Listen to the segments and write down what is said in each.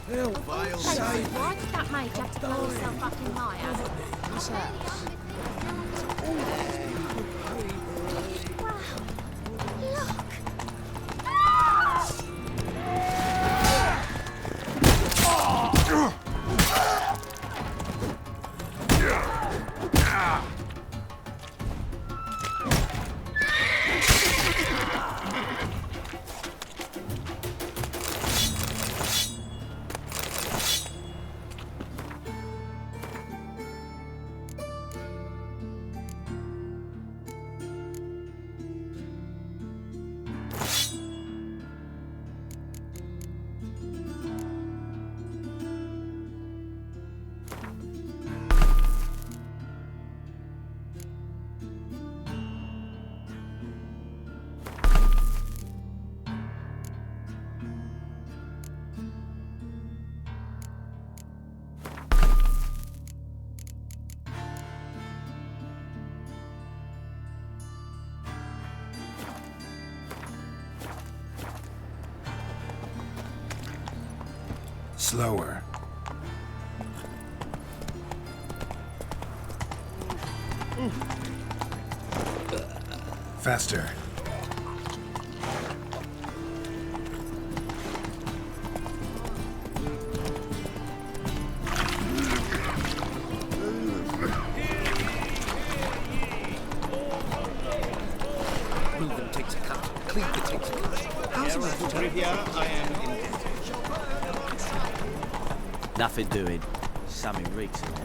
Why did that mage have to blow himself up in higher? Slower. Faster. Move them takes a cut. Cleave the takes a cut. How's it I am in. Nothing doing. Something reeks of it.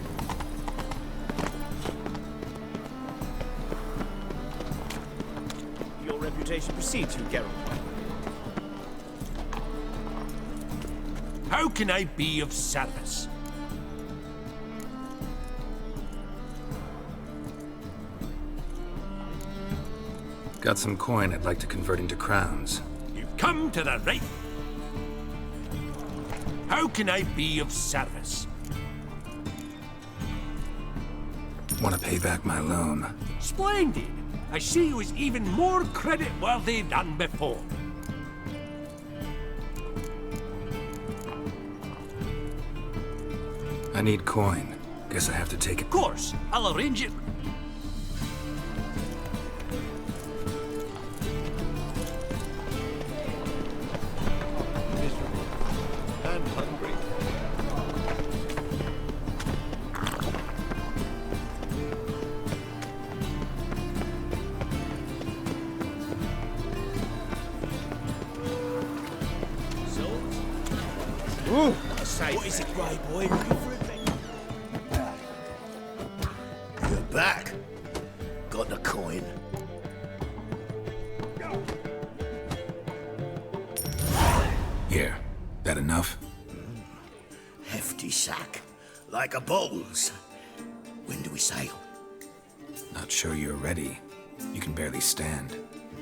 Your reputation precedes you, Geralt. How can I be of service? Got some coin I'd like to convert into crowns. You've come to the right. How can I be of service? Want to pay back my loan. Splendid! I see you as even more credit-worthy than before. I need coin. Guess I have to take it. Of course, I'll arrange it. And hungry. Ooh, what is it, Grey Boy? You're back. Got the coin. Here. That enough? Hefty sack. Like a bull's. When do we sail? Not sure you're ready. You can barely stand.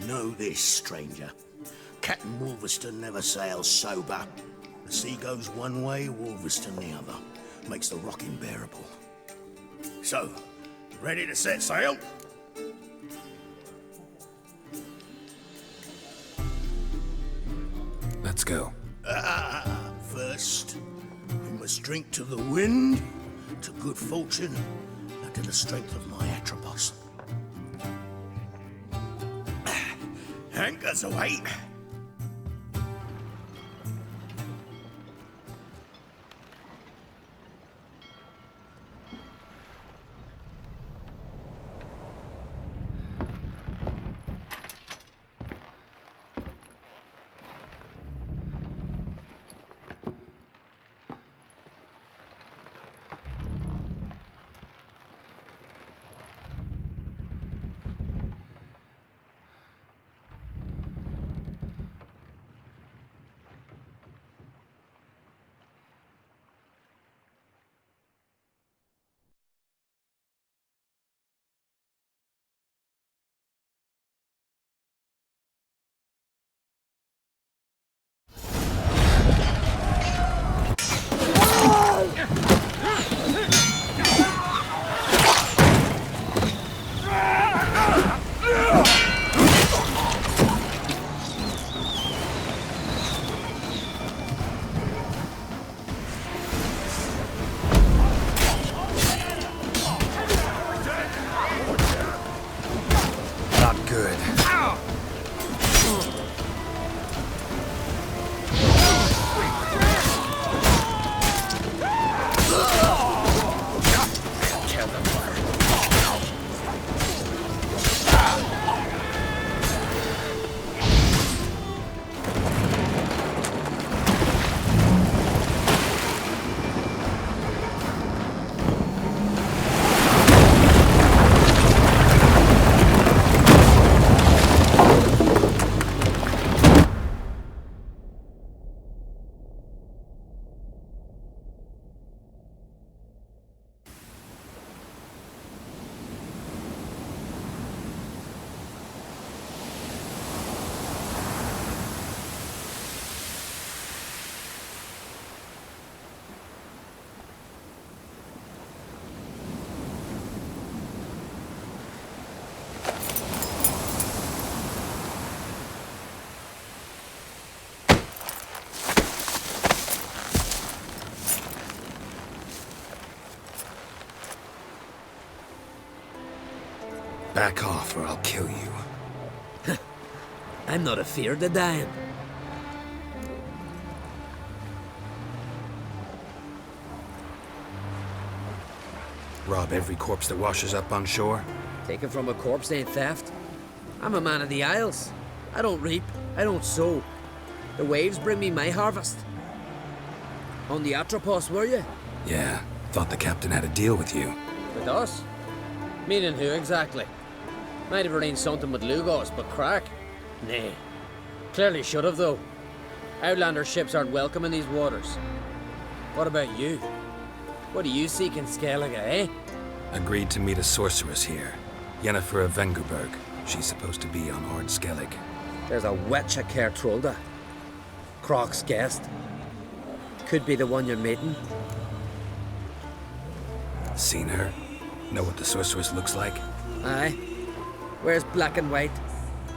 Know this, stranger. Captain Wolverston never sails sober. The sea goes one way, Wolverston the other. Makes the rocking bearable. So, ready to set sail? Let's go. First, we must drink to the wind, to good fortune, and to the strength of my Atropos. Anchors away. Back off or I'll kill you. I'm not afeard of dying. Rob every corpse that washes up on shore? Taken from a corpse ain't theft. I'm a man of the Isles. I don't reap, I don't sow. The waves bring me my harvest. On the Atropos, were you? Yeah, thought the captain had a deal with you. With us? Meaning who exactly? Might have arranged something with Lugos, but crack? Nay. Clearly should have, though. Outlander ships aren't welcome in these waters. What about you? What do you seek in Skellige, eh? Agreed to meet a sorceress here. Yennefer of Vengerberg. She's supposed to be on Ord Skellig. There's a witch at Caer Trolda. Croc's guest. Could be the one you're meeting. Seen her? Know what the sorceress looks like? Aye. Wears black and white.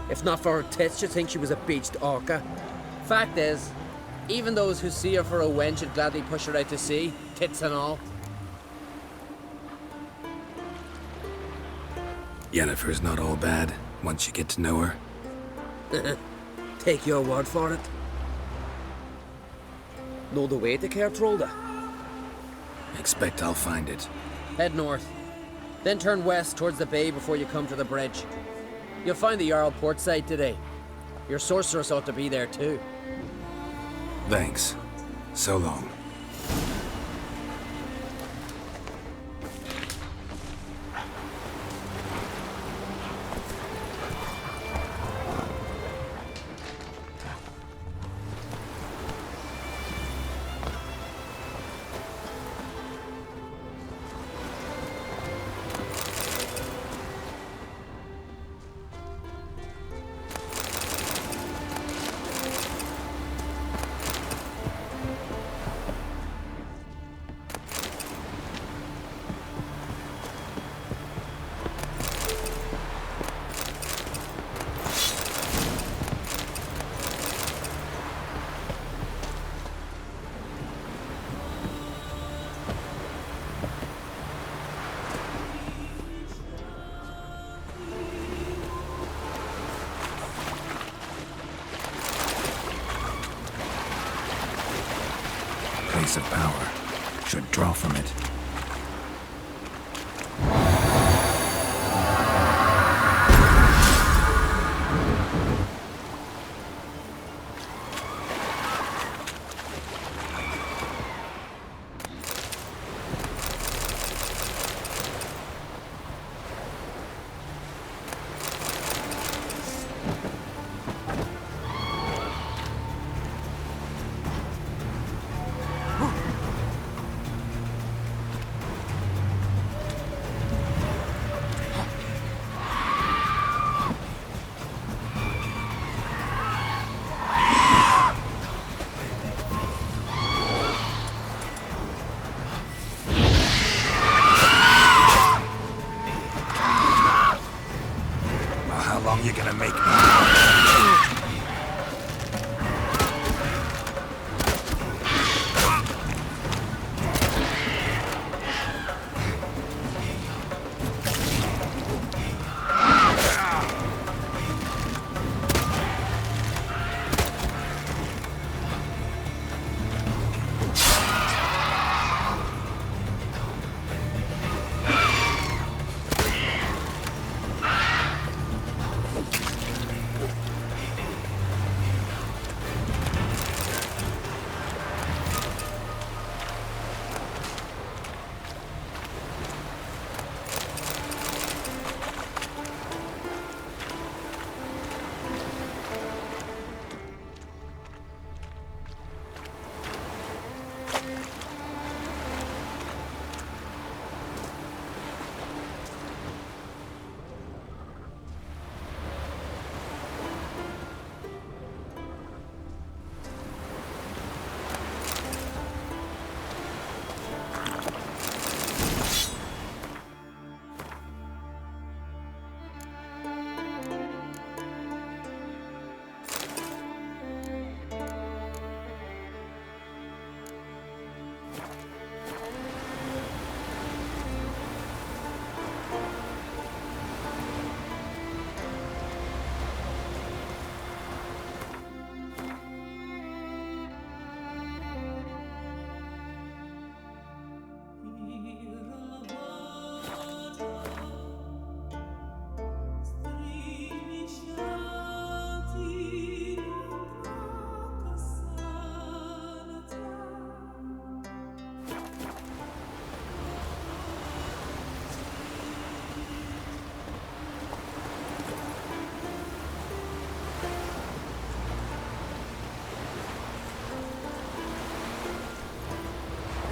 If not for her tits, you'd think she was a beached orca. Fact is, even those who see her for a wench would gladly push her out to sea, tits and all. Yennefer's not all bad, once you get to know her. Take your word for it. Know the way to Caer Trolda? Expect I'll find it. Head north. Then turn west towards the bay before you come to the bridge. You'll find the Jarl portside today. Your sorceress ought to be there too. Thanks. So long. Place of power. Should draw from it.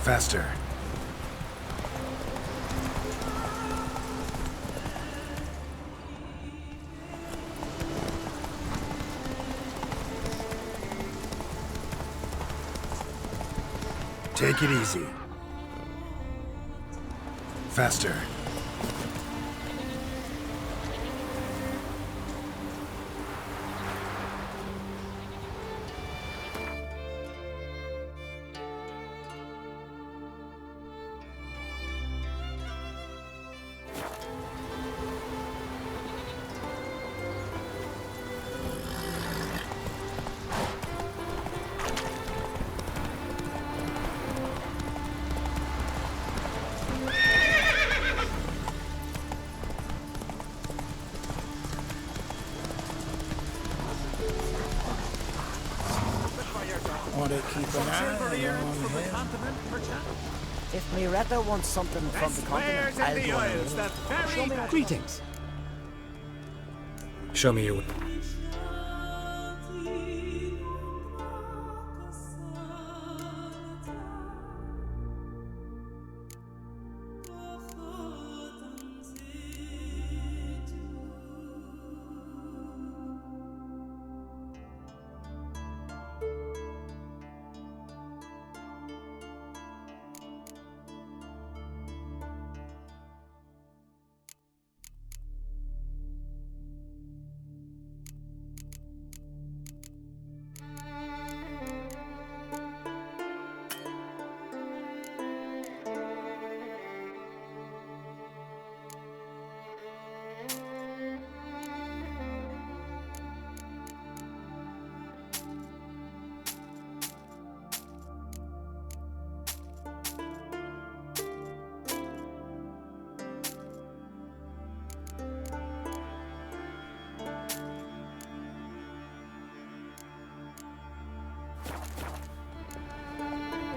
Faster. Take it easy. Faster. Want to keep an eye on him. If Miretta wants something from the continent, I'll go on. Show me what Greetings. Show me your...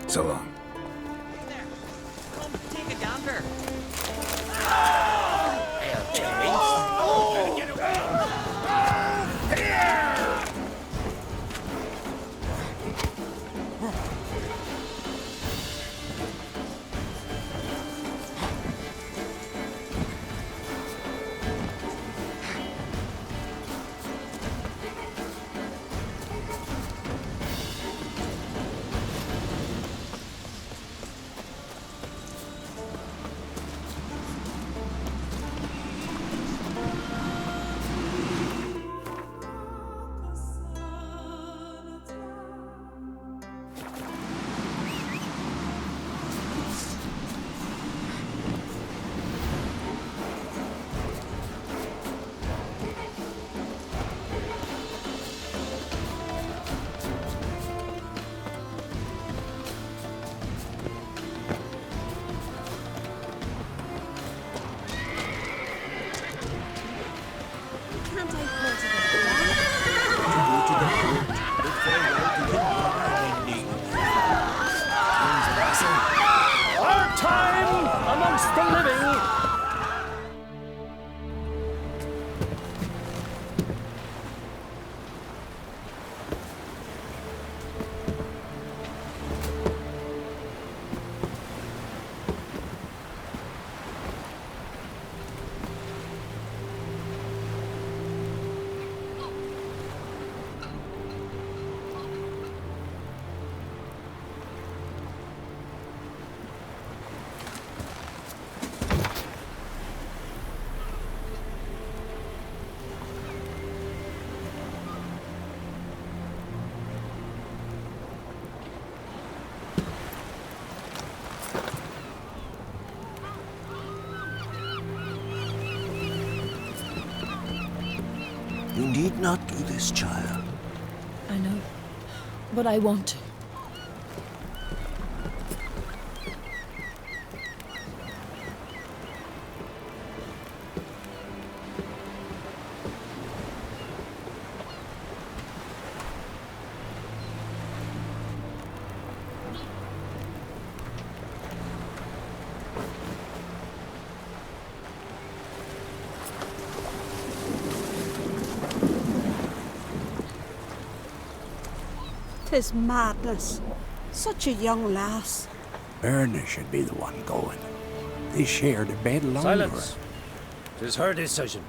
So long. Come, take a gander. Can't I pull together? Our time amongst the living! You need not do this, child. I know, but I want to. Tis madness. Such a young lass. Erna should be the one going. They shared a bed longer. Silence. 'Tis her decision.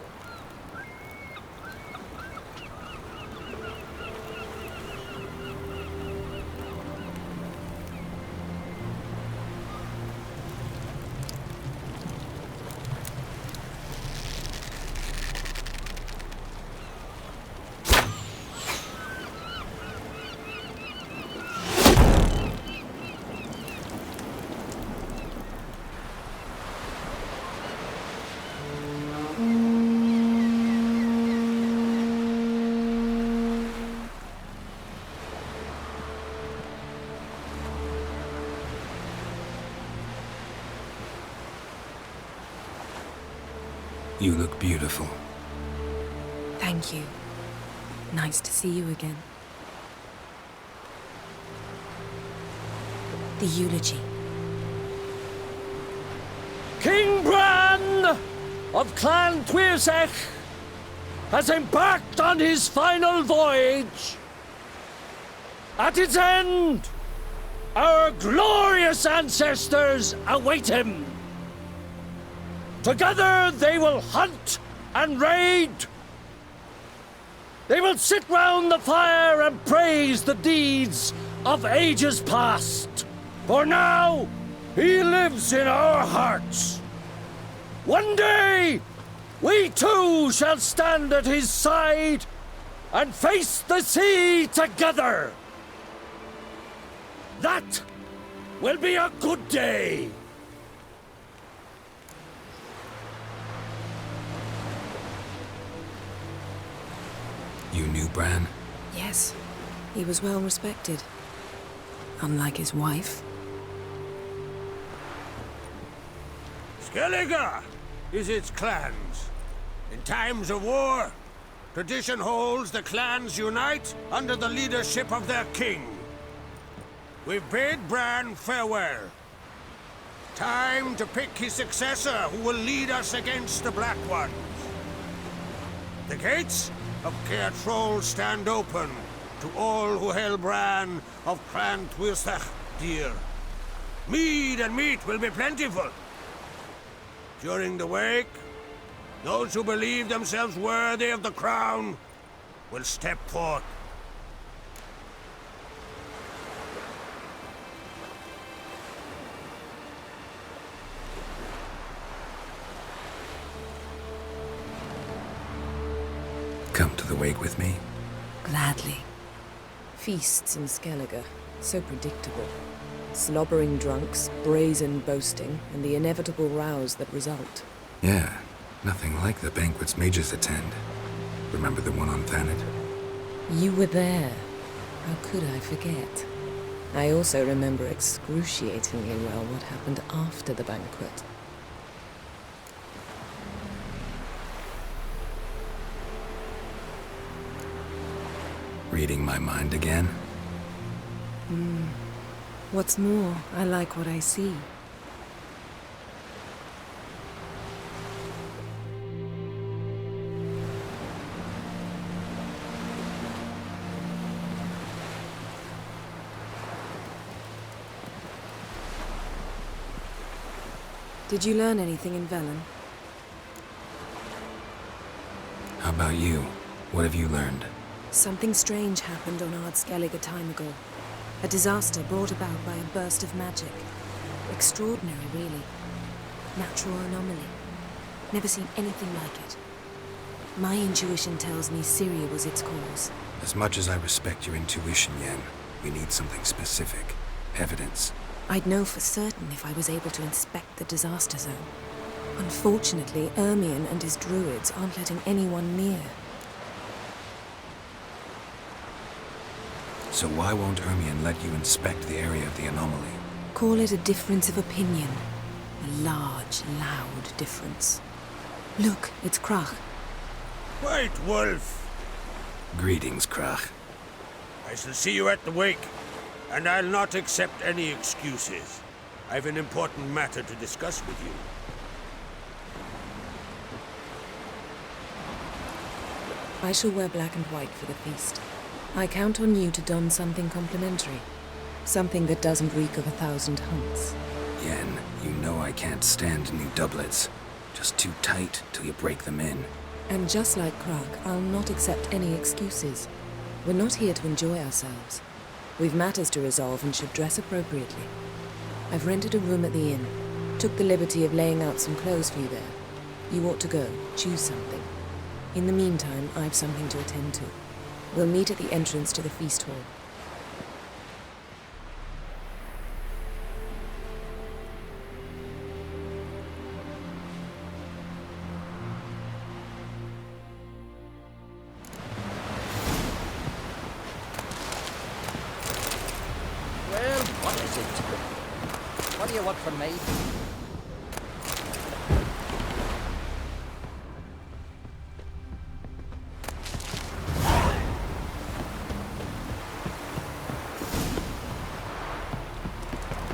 You look beautiful. Thank you. Nice to see you again. The eulogy. King Bran of Clan Tuirsech has embarked on his final voyage. At its end, our glorious ancestors await him. Together they will hunt and raid. They will sit round the fire and praise the deeds of ages past. For now, he lives in our hearts. One day, we too shall stand at his side and face the sea together. That will be a good day. You knew Bran? Yes, he was well respected. Unlike his wife. Skellige is its clans. In times of war, tradition holds the clans unite under the leadership of their king. We've bade Bran farewell. Time to pick his successor who will lead us against the Black Ones. The gates of Caer Troll stand open to all who held Bran of Clan Tuirsech dear. Mead and meat will be plentiful. During the wake, those who believe themselves worthy of the crown will step forth. Come to the wake with me? Gladly. Feasts in Skellige, so predictable. Slobbering drunks, brazen boasting, and the inevitable rows that result. Yeah, nothing like the banquets mages attend. Remember the one on Thanet? You were there. How could I forget? I also remember excruciatingly well what happened after the banquet. Reading my mind again? What's more, I like what I see. Did you learn anything in Velen? How about you? What have you learned? Something strange happened on Ard Skellige a time ago. A disaster brought about by a burst of magic. Extraordinary, really. Natural anomaly. Never seen anything like it. My intuition tells me Syria was its cause. As much as I respect your intuition, Yen, we need something specific. Evidence. I'd know for certain if I was able to inspect the disaster zone. Unfortunately, Ermion and his druids aren't letting anyone near. So why won't Ermion let you inspect the area of the anomaly? Call it a difference of opinion. A large, loud difference. Look, it's Krach. White Wolf! Greetings, Krach. I shall see you at the wake, and I'll not accept any excuses. I've an important matter to discuss with you. I shall wear black and white for the feast. I count on you to don something complimentary. Something that doesn't reek of 1,000 hunts. Yen, you know I can't stand new doublets. Just too tight till you break them in. And just like Krak, I'll not accept any excuses. We're not here to enjoy ourselves. We've matters to resolve and should dress appropriately. I've rented a room at the inn. Took the liberty of laying out some clothes for you there. You ought to go. Choose something. In the meantime, I've something to attend to. We'll meet at the entrance to the feast hall. Well, what is it? What do you want from me?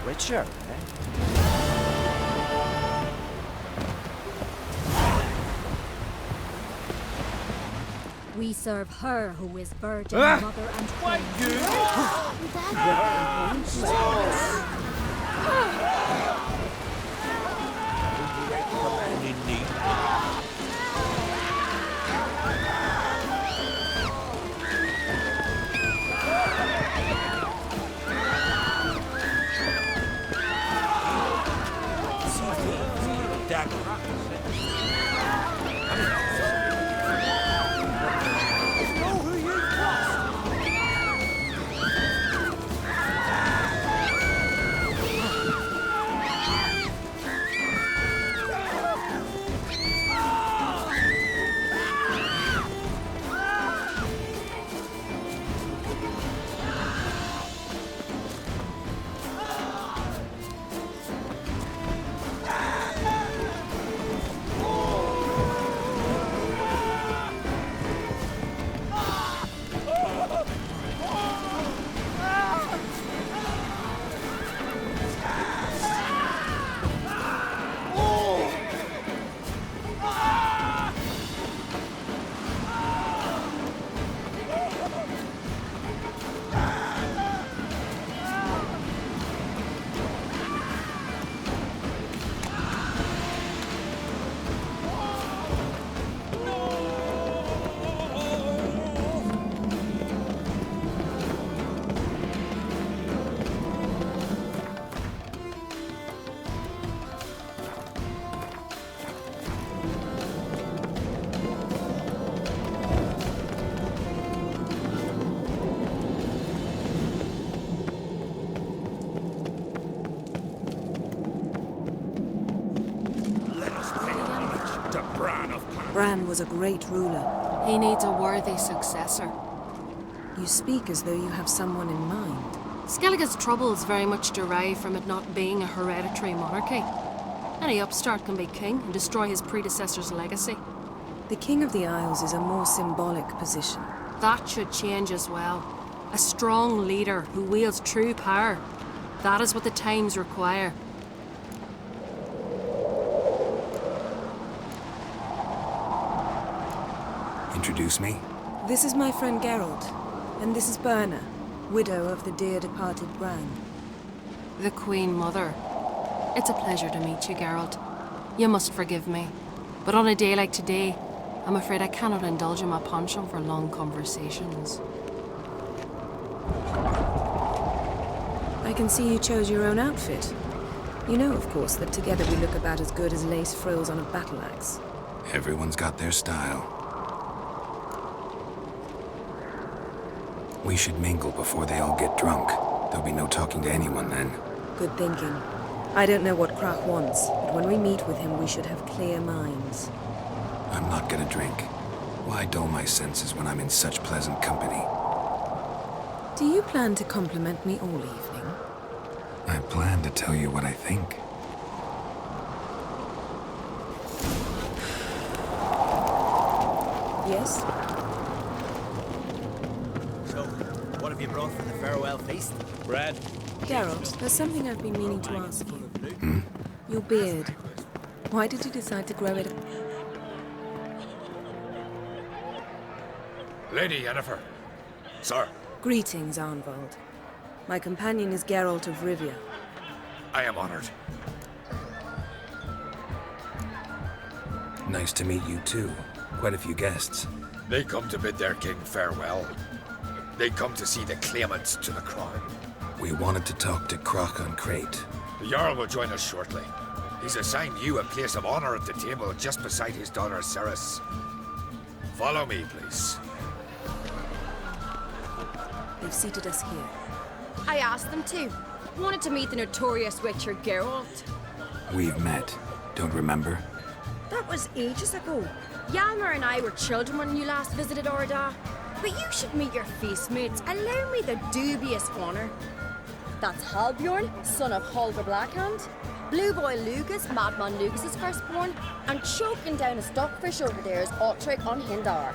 Richer, eh? We serve her who is virgin, mother, and queen. Bran was a great ruler. He needs a worthy successor. You speak as though you have someone in mind. Skellige's troubles very much derive from it not being a hereditary monarchy. Any upstart can be king and destroy his predecessor's legacy. The King of the Isles is a more symbolic position. That should change as well. A strong leader who wields true power. That is what the times require. Introduce me? This is my friend Geralt, and this is Birna, widow of the dear departed Bran. The Queen Mother. It's a pleasure to meet you, Geralt. You must forgive me, but on a day like today, I'm afraid I cannot indulge in my penchant for long conversations. I can see you chose your own outfit. You know, of course, that together we look about as good as lace frills on a battle axe. Everyone's got their style. We should mingle before they all get drunk. There'll be no talking to anyone then. Good thinking. I don't know what Krak wants, but when we meet with him, we should have clear minds. I'm not gonna drink. Why dull my senses when I'm in such pleasant company? Do you plan to compliment me all evening? I plan to tell you what I think. Yes? So, what have you brought for the farewell feast? Bread. Geralt, there's something I've been meaning to ask you. Hmm? Your beard. Why did you decide to grow it? Lady Yennefer. Sir. Greetings, Arnvold. My companion is Geralt of Rivia. I am honored. Nice to meet you too. Quite a few guests. They come to bid their king farewell. They come to see the claimants to the crown. We wanted to talk to Croc on Crate. The Jarl will join us shortly. He's assigned you a place of honor at the table just beside his daughter Ceres. Follow me, please. They've seated us here. I asked them to. Wanted to meet the notorious Witcher Geralt. We've met. Don't remember? That was ages ago. Hjalmar and I were children when you last visited Orda. But you should meet your feast mates. Allow me the dubious honor. That's Halbjorn, son of Holger Blackhand. Blue Boy Lucas, Madman Lucas's firstborn. And choking down a stockfish over there is Otric on Hindar.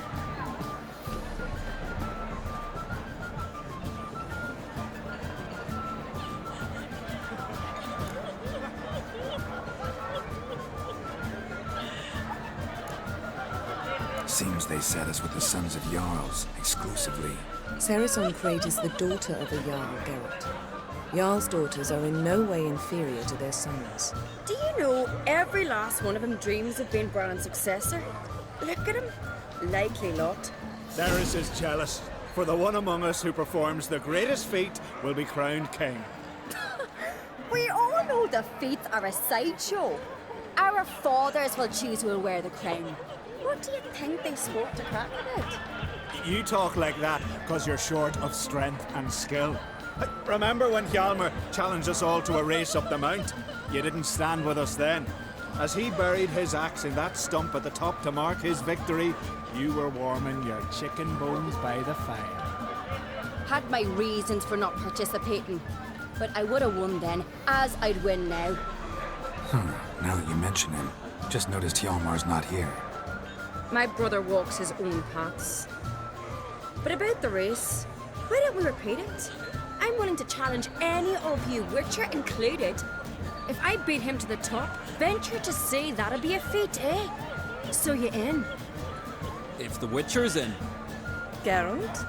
Seems they set us with the sons of Jarls, exclusively. Ceres on Crate is the daughter of a Jarl, Geralt. Jarl's daughters are in no way inferior to their sons. Do you know every last one of them dreams of being Bran's successor? Look at him. Likely lot. Ceres is jealous, for the one among us who performs the greatest feat will be crowned king. We all know the feats are a sideshow. Our fathers will choose who will wear the crown. What do you think they spoke to Crack about? You talk like that because you're short of strength and skill. Remember when Hjalmar challenged us all to a race up the mount? You didn't stand with us then. As he buried his axe in that stump at the top to mark his victory, you were warming your chicken bones by the fire. Had my reasons for not participating, but I would have won then, as I'd win now. Now that you mention him, just noticed Hjalmar's not here. My brother walks his own paths. But about the race, why don't we repeat it? I'm willing to challenge any of you, Witcher included. If I beat him to the top, venture to say that'd be a feat, eh? So you in? If the Witcher's in. Geralt?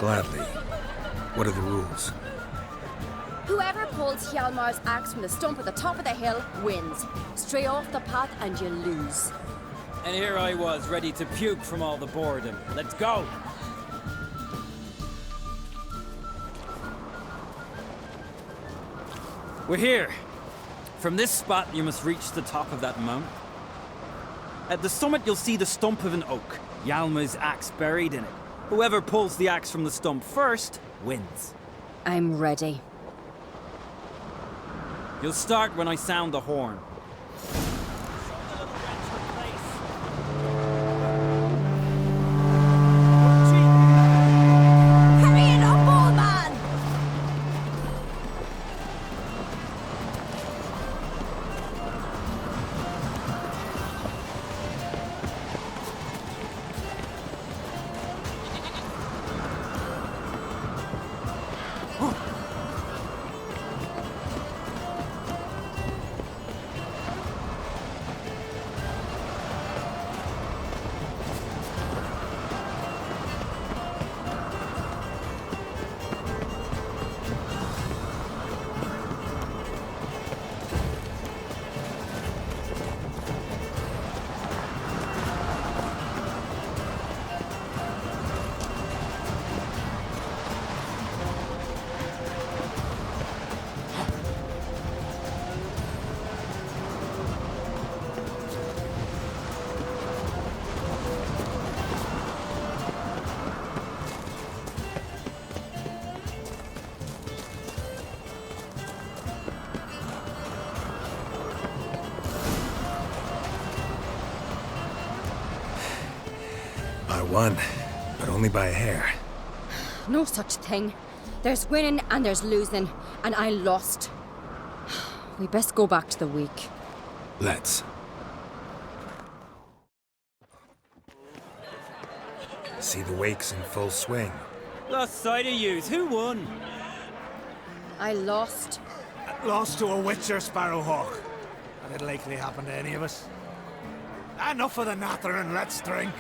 Gladly. What are the rules? Whoever pulls Hjalmar's axe from the stump at the top of the hill wins. Stray off the path and you lose. And here I was, ready to puke from all the boredom. Let's go! We're here. From this spot, you must reach the top of that mount. At the summit, you'll see the stump of an oak. Hjalmar's axe buried in it. Whoever pulls the axe from the stump first, wins. I'm ready. You'll start when I sound the horn. Hurry it up, old man! I won, but only by a hair. No such thing. There's winning and there's losing, and I lost. We best go back to the week. Let's. See the wakes in full swing. Lost sight of yous. Who won? I lost. Lost to a Witcher Sparrowhawk. That'd likely happen to any of us. Enough of the natter and let's drink.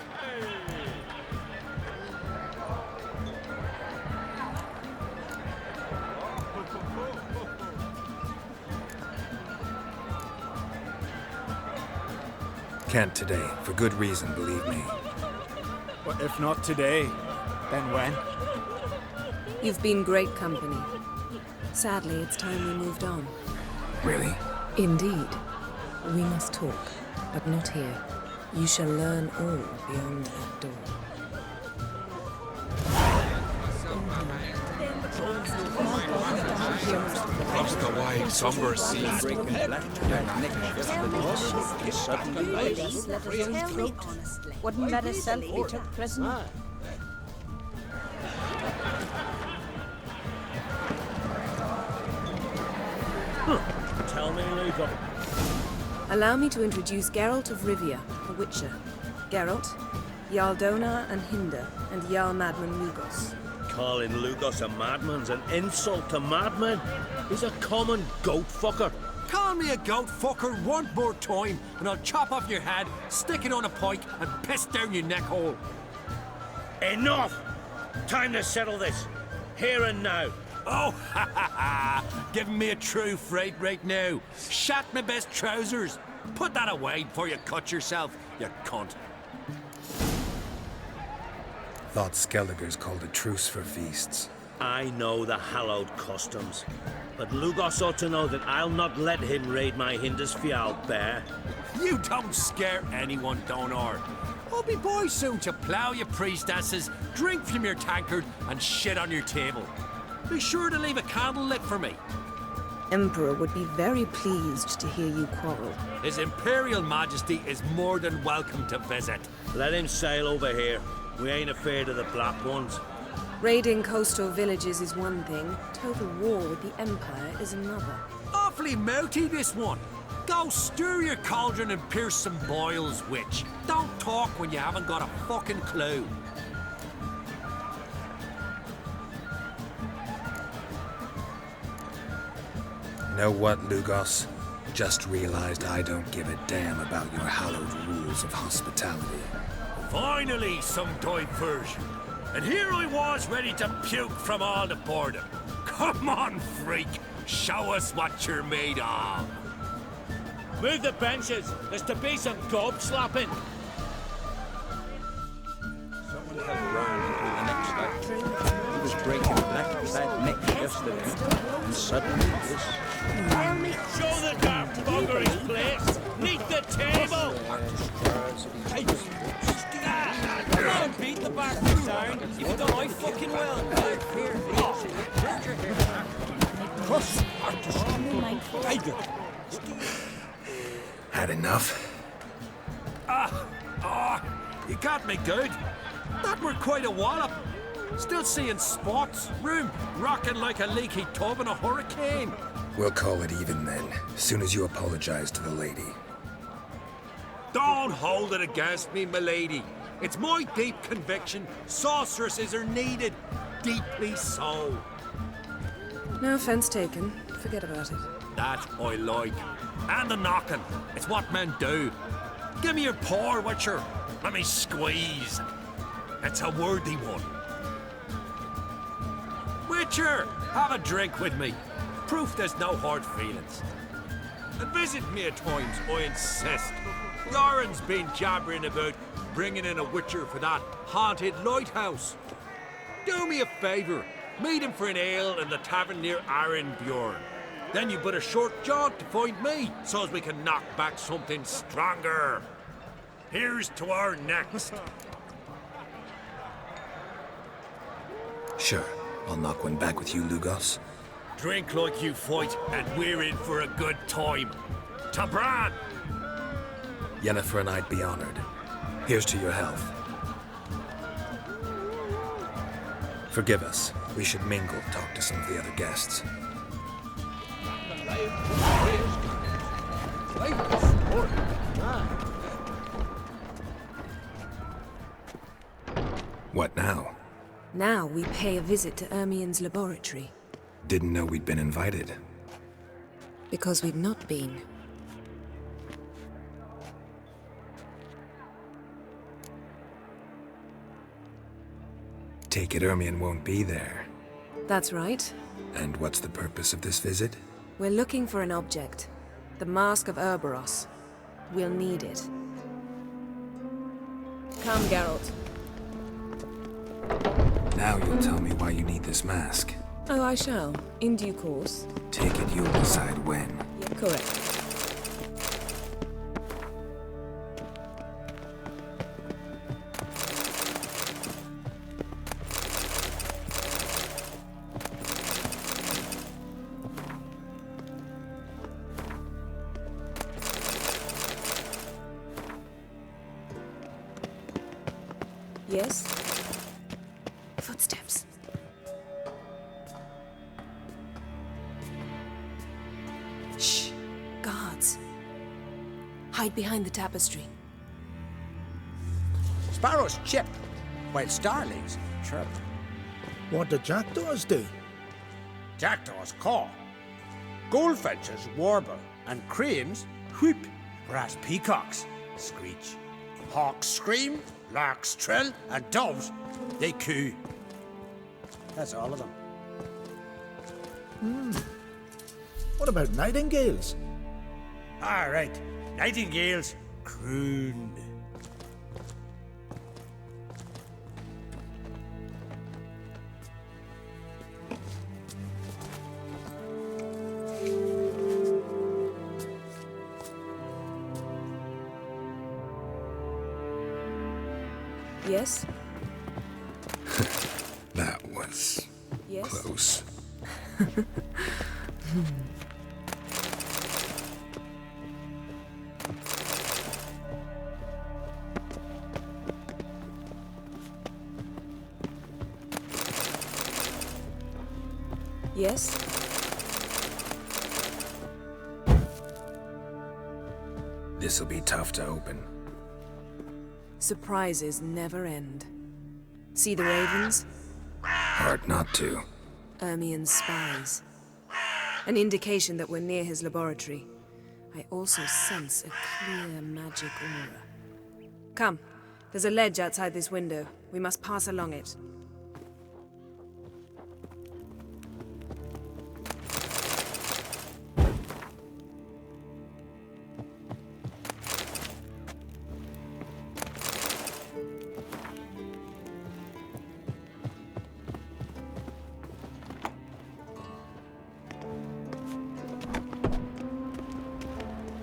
Can't today, for good reason, believe me. But if not today, then when? You've been great company. Sadly, it's time we moved on. Really? Indeed. We must talk, but not here. You shall learn all beyond that door. Across the wide, somber sea. Wouldn't let herself be took prisoner. Tell me, Lugo. Allow me to introduce Geralt of Rivia, a Witcher. Geralt, Jarl Donar and Hinder, and Jarl Madman Lugos. Calling Lugos a madman's an insult to madmen. He's a common goat fucker. Call me a goat fucker one more time, and I'll chop off your head, stick it on a pike, and piss down your neck hole. Enough! Time to settle this. Here and now. Oh, ha ha ha! Giving me a true fright right now. Shat my best trousers. Put that away before you cut yourself, you cunt. Thought Skelliger's called a truce for feasts. I know the hallowed customs, but Lugos ought to know that I'll not let him raid my Hindisfial bear. You don't scare anyone, Donar. I'll be boys soon to plough your priestesses, drink from your tankard, and shit on your table. Be sure to leave a candle lit for me. Emperor would be very pleased to hear you quarrel. His Imperial Majesty is more than welcome to visit. Let him sail over here. We ain't afraid of the Black Ones. Raiding coastal villages is one thing. Total war with the Empire is another. Awfully melty, this one. Go stir your cauldron and pierce some boils, witch. Don't talk when you haven't got a fucking clue. Know what, Lugos? Just realized I don't give a damn about your hallowed rules of hospitality. Finally, some diversion. And here I was ready to puke from all the boredom. Come on, freak. Show us what you're made of. Move the benches. There's to be some gob slapping. Someone has Bran into the next factory. He was breaking black neck yesterday, and suddenly this. Show the damn bugger his place. Meet the table. Come on, beat the bastard down. You've done I fucking well. Had enough? You got me good. That were quite a wallop. Still seeing spots, room rocking like a leaky tub in a hurricane. We'll call it even then, soon as you apologize to the lady. Don't hold it against me, milady. It's my deep conviction sorceresses are needed. Deeply so. No offense taken. Forget about it. That I like. And the knocking. It's what men do. Give me your paw, Witcher. Let me squeeze. It's a worthy one. Witcher, have a drink with me. Proof there's no hard feelings. And visit me at times, I insist. Lauren's been jabbering about bringing in a Witcher for that haunted lighthouse. Do me a favour. Meet him for an ale in the tavern near Arenbjorn. Then you but a short jaunt to find me, so as we can knock back something stronger. Here's to our next. Sure, I'll knock one back with you, Lugos. Drink like you fight, and we're in for a good time. To Bran! Yennefer and I'd be honored. Here's to your health. Forgive us. We should mingle, talk to some of the other guests. What now? Now we pay a visit to Ermien's laboratory. Didn't know we'd been invited. Because we've not been. Take it Ermien won't be there. That's right. And what's the purpose of this visit? We're looking for an object. The Mask of Urboros. We'll need it. Come, Geralt. Now you'll tell me why you need this mask. Oh, I shall. In due course. Take it you'll decide when. Correct. Yes? Footsteps. Shh. Guards. Hide behind the tapestry. Sparrows chip, while starlings chirp. What do jackdaws do? Jackdaws caw. Goldfinches warble, and cranes whoop, whereas peacocks screech. Hawks scream, larks trill, and doves, they coo. That's all of them. What about nightingales? All right, nightingales croon. Yes? That was Yes? close. Yes? This'll be tough to open. Surprises never end. See the ravens? Hard not to. Ermien's spies. An indication that we're near his laboratory. I also sense a clear magic aura. Come, there's a ledge outside this window. We must pass along it.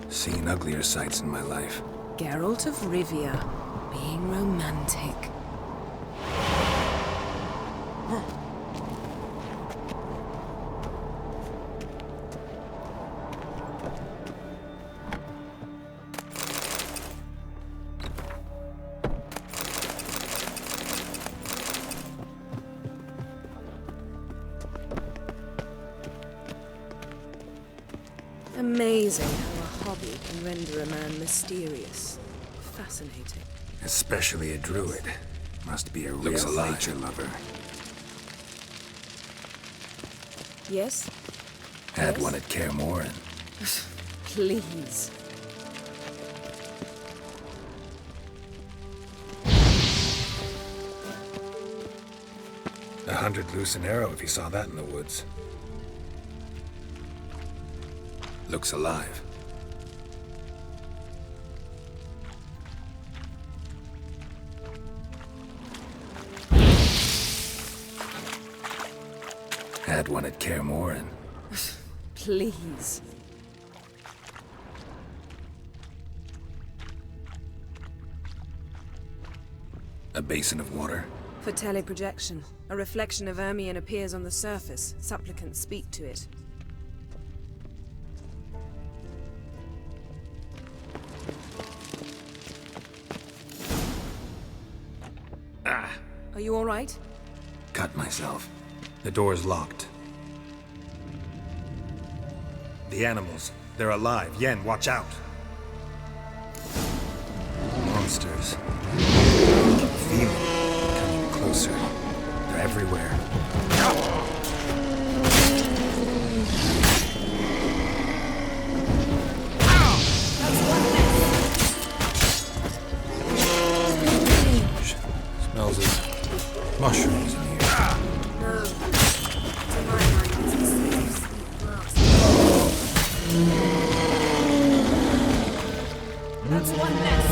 Seen uglier sights in my life. Geralt of Rivia, being romantic. Amazing how a hobby can render a man mysterious. Fascinating. Especially a druid. Must be a real nature lover. Yes? Had Yes? one at Kaer Morhen. Please. $100 loose an arrow if you saw that in the woods. Looks alive. Had one at Kaer Morhen. Please. A basin of water. For teleprojection, a reflection of Ermien appears on the surface. Supplicants speak to it. Are you all right? Cut myself. The door's locked. The animals. They're alive. Yen, watch out. Monsters. Feel it. Coming closer. They're everywhere. Smells of mushrooms in here. No. To my mind, it's the same sleep glass. That's one less.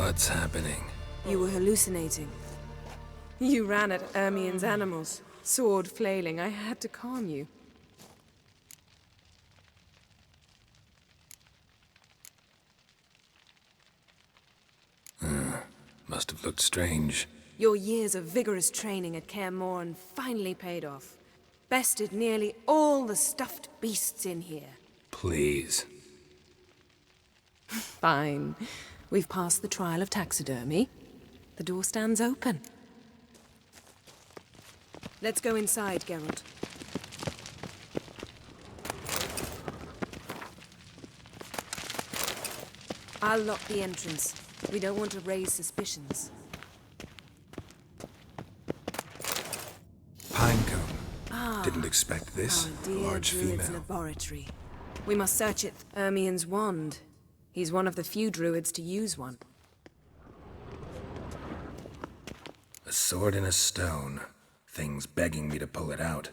What's happening? You were hallucinating. You ran at Ermien's animals, sword flailing. I had to calm you. Must have looked strange. Your years of vigorous training at Kaer Morhen finally paid off. Bested nearly all the stuffed beasts in here. Please. Fine. We've passed the trial of taxidermy. The door stands open. Let's go inside, Geralt. I'll lock the entrance. We don't want to raise suspicions. Pinecone. Didn't expect this. Our dear Large druid's female. laboratory. We must search it. Ermien's wand. He's one of the few druids to use one. A sword in a stone. Thing's begging me to pull it out.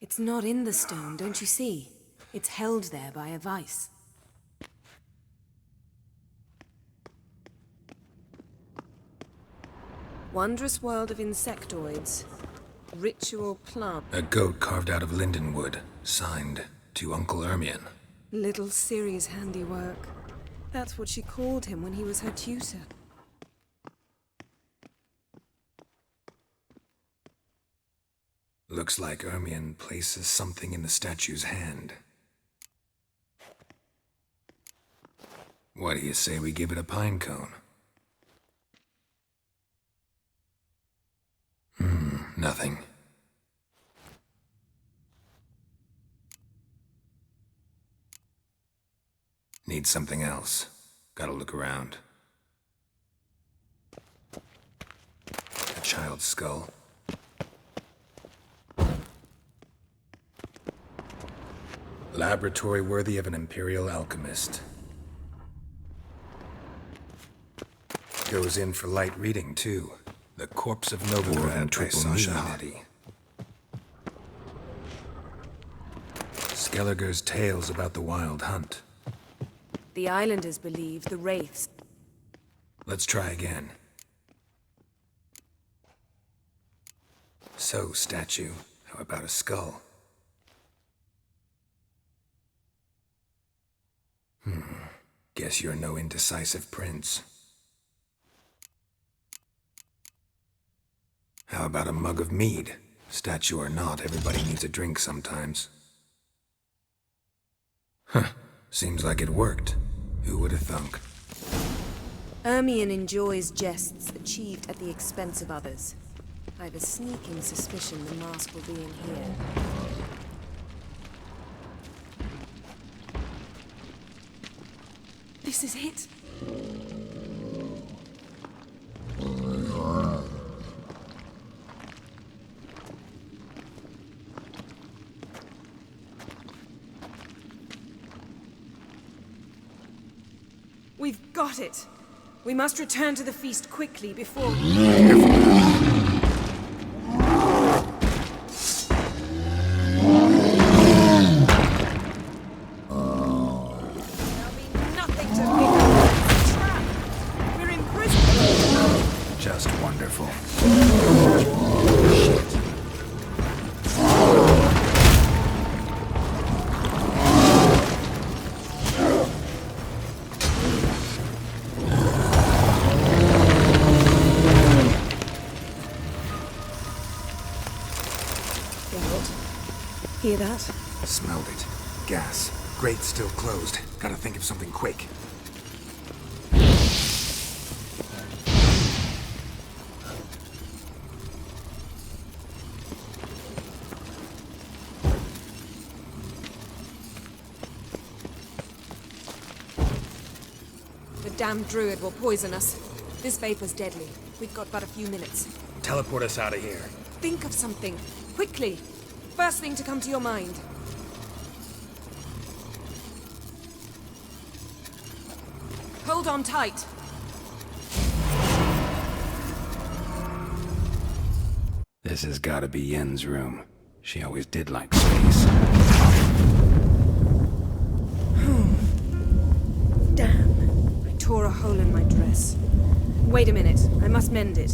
It's not in the stone, don't you see? It's held there by a vice. Wondrous world of insectoids. Ritual plant. A goat carved out of lindenwood. Signed to Uncle Ermien. Little Ciri's handiwork. That's what she called him when he was her tutor. Looks like Ermien places something in the statue's hand. What do you say we give it a pinecone? Nothing. Need something else. Gotta look around. A child's skull. Laboratory worthy of an imperial alchemist. Goes in for light reading, too. The Corpse of Novigrad by Sasha Hadi. Skelliger's tales about the Wild Hunt. The islanders believe the wraiths. Let's try again. So, statue, how about a skull? Guess you're no indecisive prince. How about a mug of mead? Statue or not, everybody needs a drink sometimes. Seems like it worked. Who would have thunk? Ermien enjoys jests achieved at the expense of others. I have a sneaking suspicion the mask will be in here. This is it. We've got it. We must return to the feast quickly before... Just wonderful. Hear that? Smelled it. Gas. Grate still closed. Gotta think of something quick. The damned druid will poison us. This vapor's deadly. We've got but a few minutes. Teleport us out of here. Think of something. Quickly. First thing to come to your mind. Hold on tight. This has gotta be Yen's room. She always did like space. Wait a minute. I must mend it.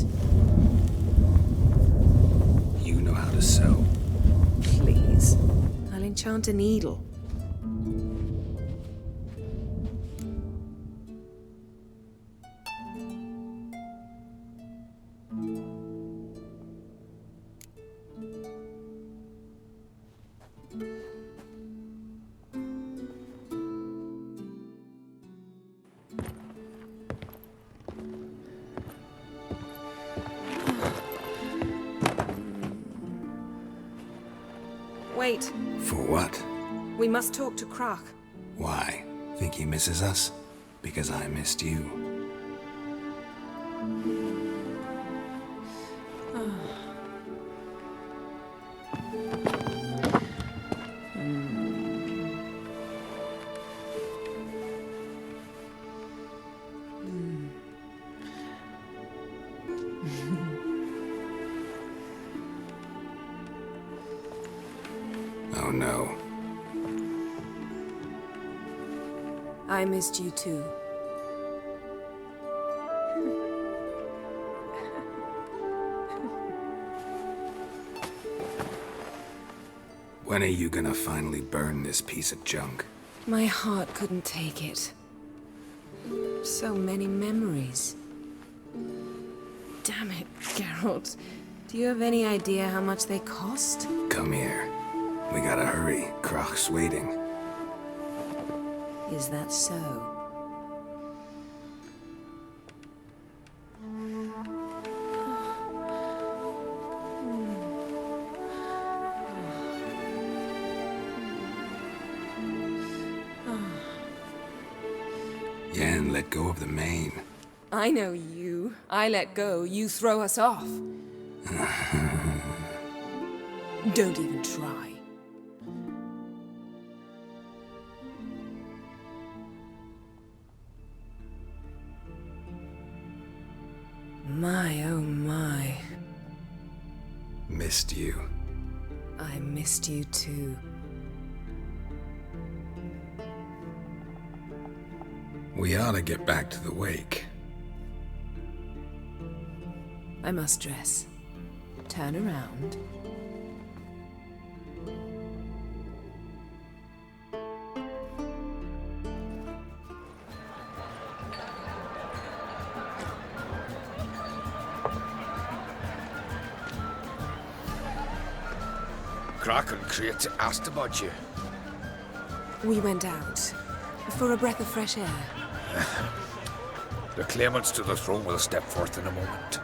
You know how to sew. Please. I'll enchant a needle. Wait. For what? We must talk to Croc. Why? Think he misses us? Because I missed you. Oh no. I missed you too. When are you gonna finally burn this piece of junk? My heart couldn't take it. So many memories. Damn it, Geralt. Do you have any idea how much they cost? Come here. We gotta hurry. Croc's waiting. Is that so? Yen, let go of the mane. I know you. I let go, you throw us off. Don't even try. My, oh my. Missed you. I missed you too. We ought to get back to the wake. I must dress. Turn around. Croc and Crate asked about you. We went out. For a breath of fresh air. The claimants to the throne will step forth in a moment.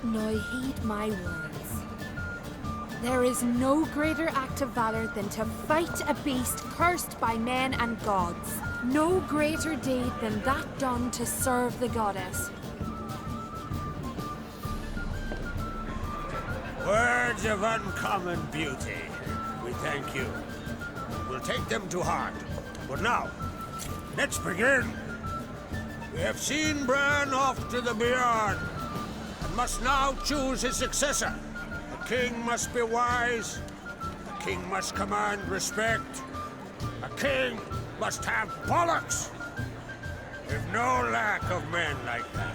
Now heed my words. There is no greater act of valor than to fight a beast cursed by men and gods. No greater deed than that done to serve the goddess. Words of uncommon beauty. We thank you. We'll take them to heart. But now, let's begin. We have seen Bran off to the beyond, and must now choose his successor. A king must be wise. A king must command respect. A king must have bollocks. We've no lack of men like that.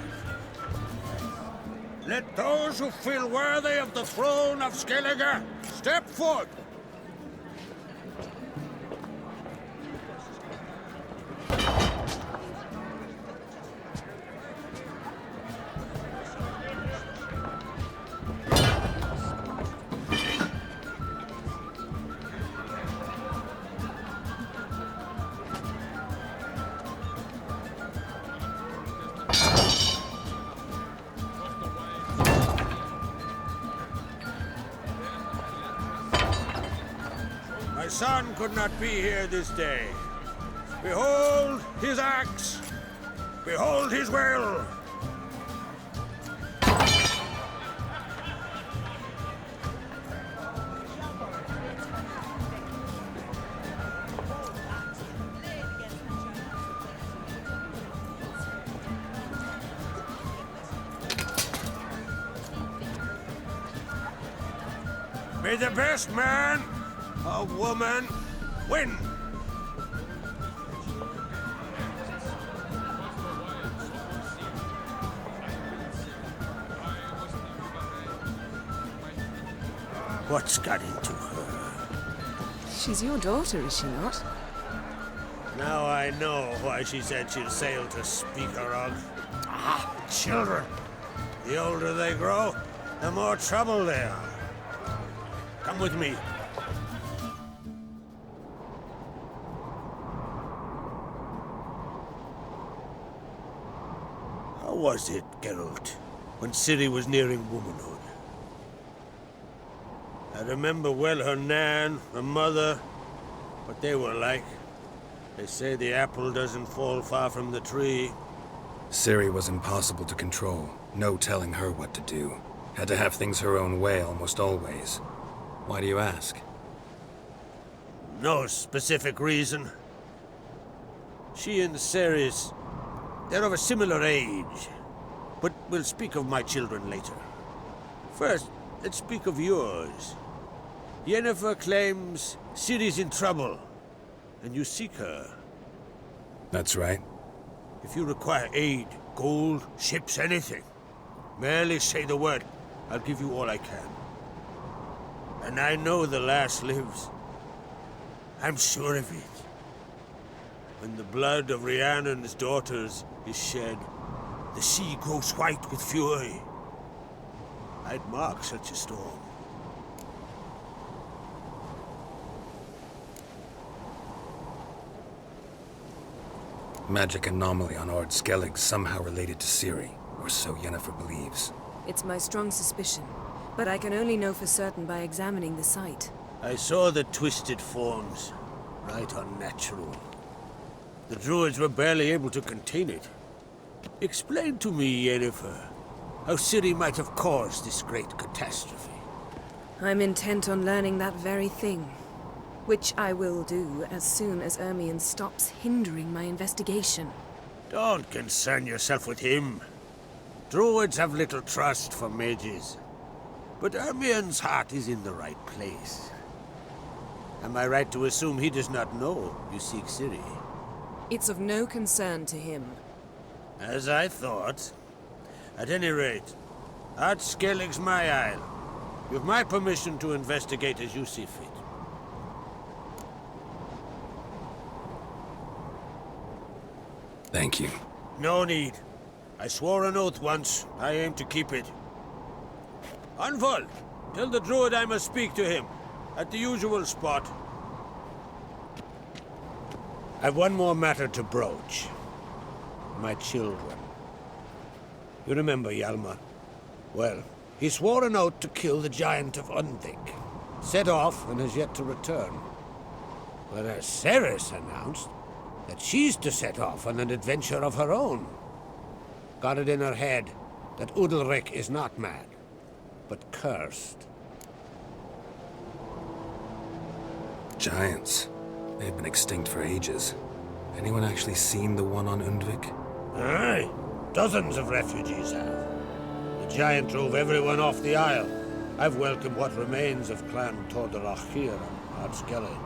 Let those who feel worthy of the throne of Skellige step forth. My son could not be here this day. Behold his axe. Behold his will. May the best man or woman win. What's got into her? She's your daughter, is she not? Now I know why she said she'll sail to Speakerog. Ah, children. The older they grow, the more trouble they are. Come with me. How was it, Geralt, when Ciri was nearing womanhood? I remember well her nan, her mother, what they were like. They say the apple doesn't fall far from the tree. Ciri was impossible to control. No telling her what to do. Had to have things her own way almost always. Why do you ask? No specific reason. She and Ceres, they're of a similar age. But we'll speak of my children later. First, let's speak of yours. Yennefer claims Ciri's in trouble, and you seek her. That's right. If you require aid, gold, ships, anything, merely say the word. I'll give you all I can. And I know the lass lives. I'm sure of it. When the blood of Rhiannon's daughters is shed, the sea grows white with fury. I'd mark such a storm. Magic anomaly on Ard Skellig somehow related to Ciri, or so Yennefer believes. It's my strong suspicion, but I can only know for certain by examining the site. I saw the twisted forms. Right unnatural. The druids were barely able to contain it. Explain to me, Yennefer, how Ciri might have caused this great catastrophe. I'm intent on learning that very thing, which I will do as soon as Ermion stops hindering my investigation. Don't concern yourself with him. Druids have little trust for mages. But Ermion's heart is in the right place. Am I right to assume he does not know you seek Ciri? It's of no concern to him. As I thought. At any rate, Ard Skellig's my isle. You have my permission to investigate as you see fit. Thank you. No need. I swore an oath once. I aim to keep it. Anvol, tell the druid I must speak to him. At the usual spot. I've one more matter to broach. My children. You remember Hjalmar? Well, he swore an oath to kill the Giant of Undvik. Set off and has yet to return. Whereas Ceres announced that she's to set off on an adventure of her own. Got it in her head that Udalryk is not mad, but cursed. Giants. They've been extinct for ages. Anyone actually seen the one on Undvik? Aye. Dozens of refugees have. The giant drove everyone off the isle. I've welcomed what remains of Clan Tordarach here on Ard Skellig.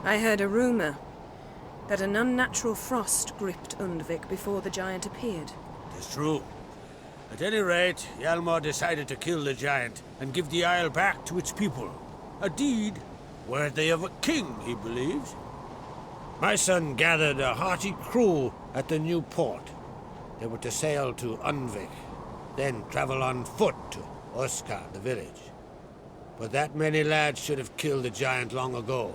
I heard a rumor that an unnatural frost gripped Undvik before the giant appeared. It's true. At any rate, Hjalmar decided to kill the giant and give the isle back to its people. A deed worthy of a king, he believes. My son gathered a hearty crew at the new port. They were to sail to Undvik, then travel on foot to Oskar, the village. But that many lads should have killed the giant long ago.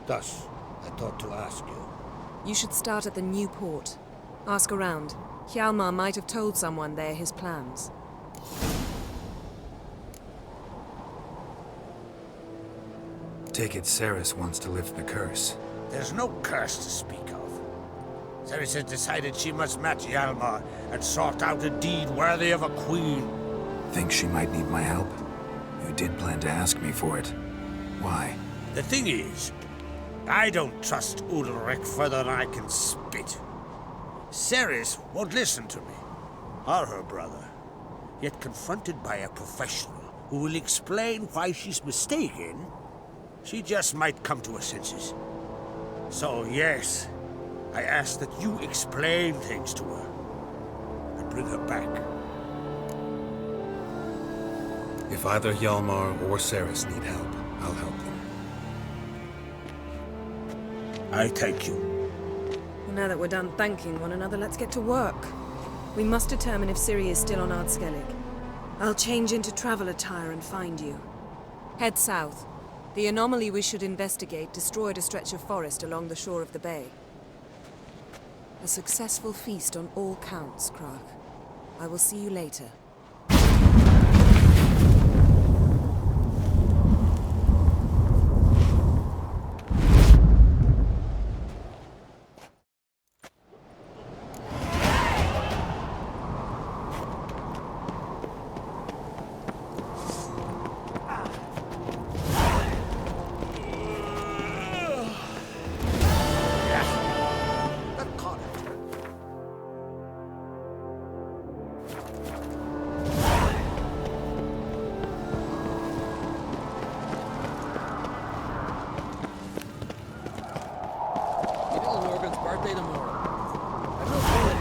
Thus, I thought to ask you. You should start at the new port. Ask around. Hjalmar might have told someone there his plans. Take it Ceres wants to lift the curse. There's no curse to speak of. Ceres has decided she must match Hjalmar and sort out a deed worthy of a queen. Think she might need my help? You did plan to ask me for it. Why? The thing is, I don't trust Udalryk further than I can spit. Ceres won't listen to me, or her brother. Yet confronted by a professional who will explain why she's mistaken, she just might come to her senses. So yes, I ask that you explain things to her and bring her back. If either Hjalmar or Ceres need help, I'll help them. I take you. Well, now that we're done thanking one another, let's get to work. We must determine if Ciri is still on Ardskellig. I'll change into travel attire and find you. Head south. The anomaly we should investigate destroyed a stretch of forest along the shore of the bay. A successful feast on all counts, Krach. I will see you later. Little Morgan's birthday tomorrow. I've no clue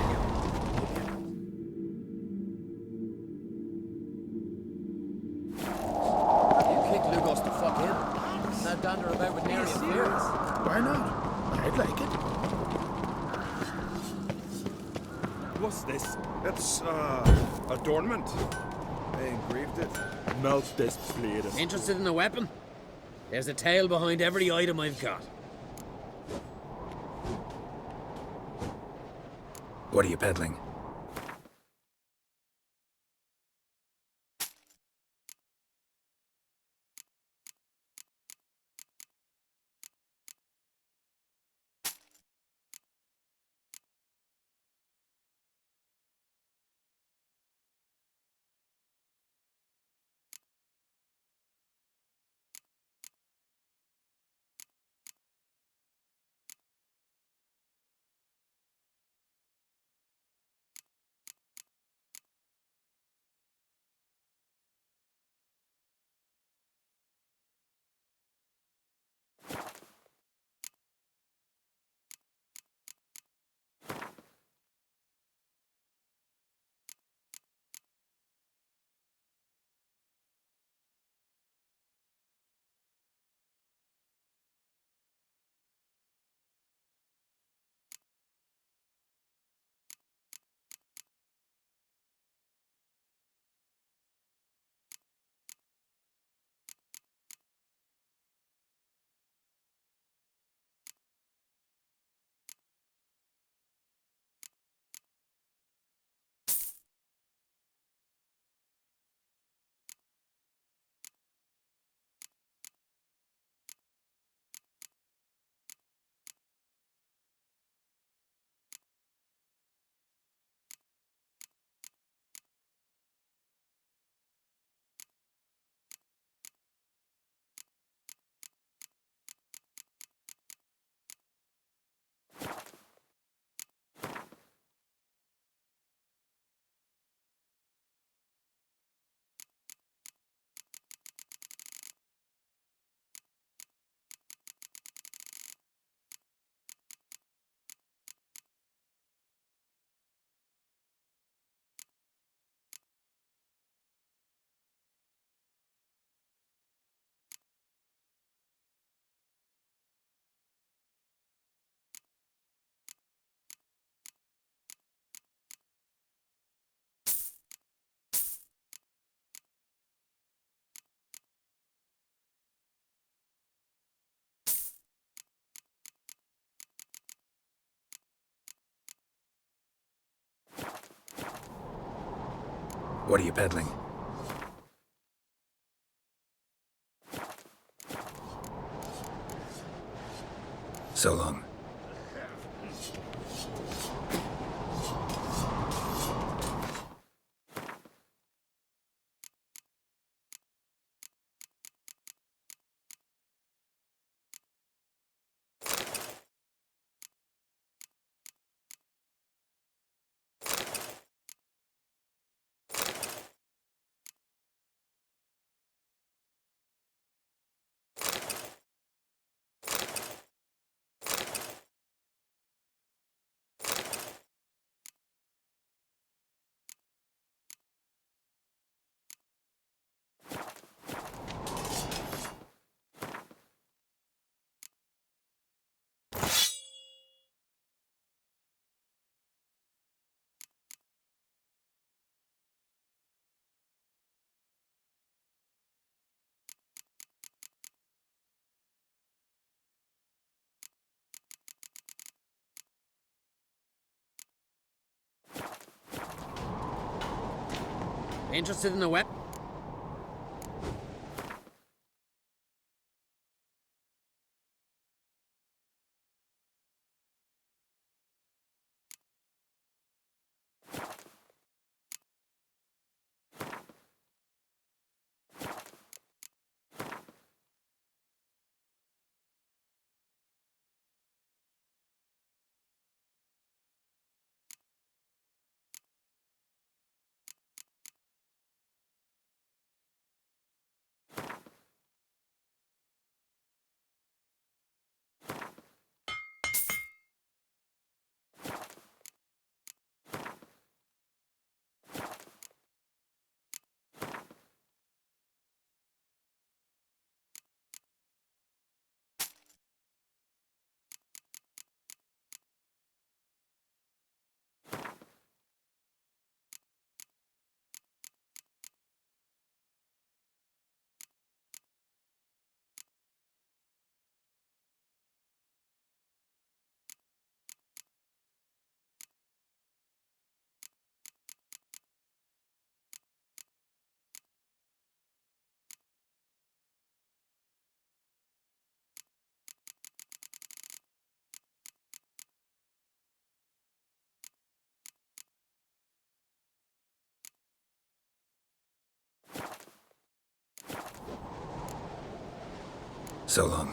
what you kicked Lugos the fuck in. Now dander about with Neri and Fears. Why not? I'd like it. What's this? It's, adornment. I engraved it. Melt this blade. Interested in a weapon? There's a tale behind every item I've got. What are you peddling? What are you peddling? So long. Interested in a weapon? So long.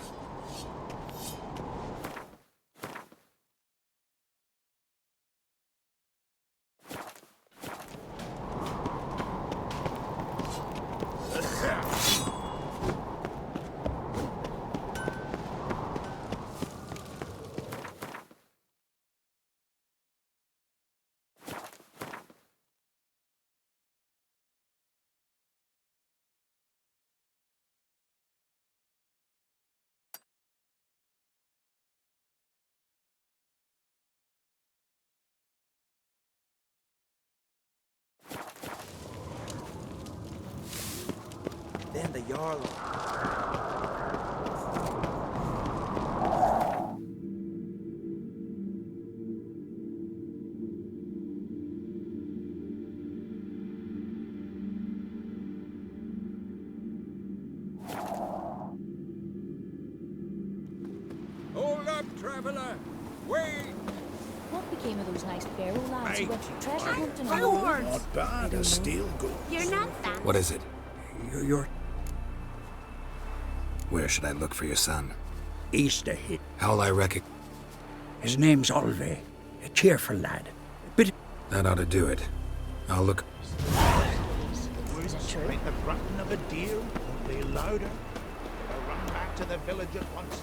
Then the Jarl. Hold up, traveler! Wait! What became of those nice Barrow lads who went treasure hunting? Not bad, a steel gold. You're not that. What is it? You're Where should I look for your son? East of here. How'll I recognize? His name's Olve, a cheerful lad. But That ought to do it. I'll look. Is it true? Like the grunting of a deer, only louder. I'll run back to the village at once.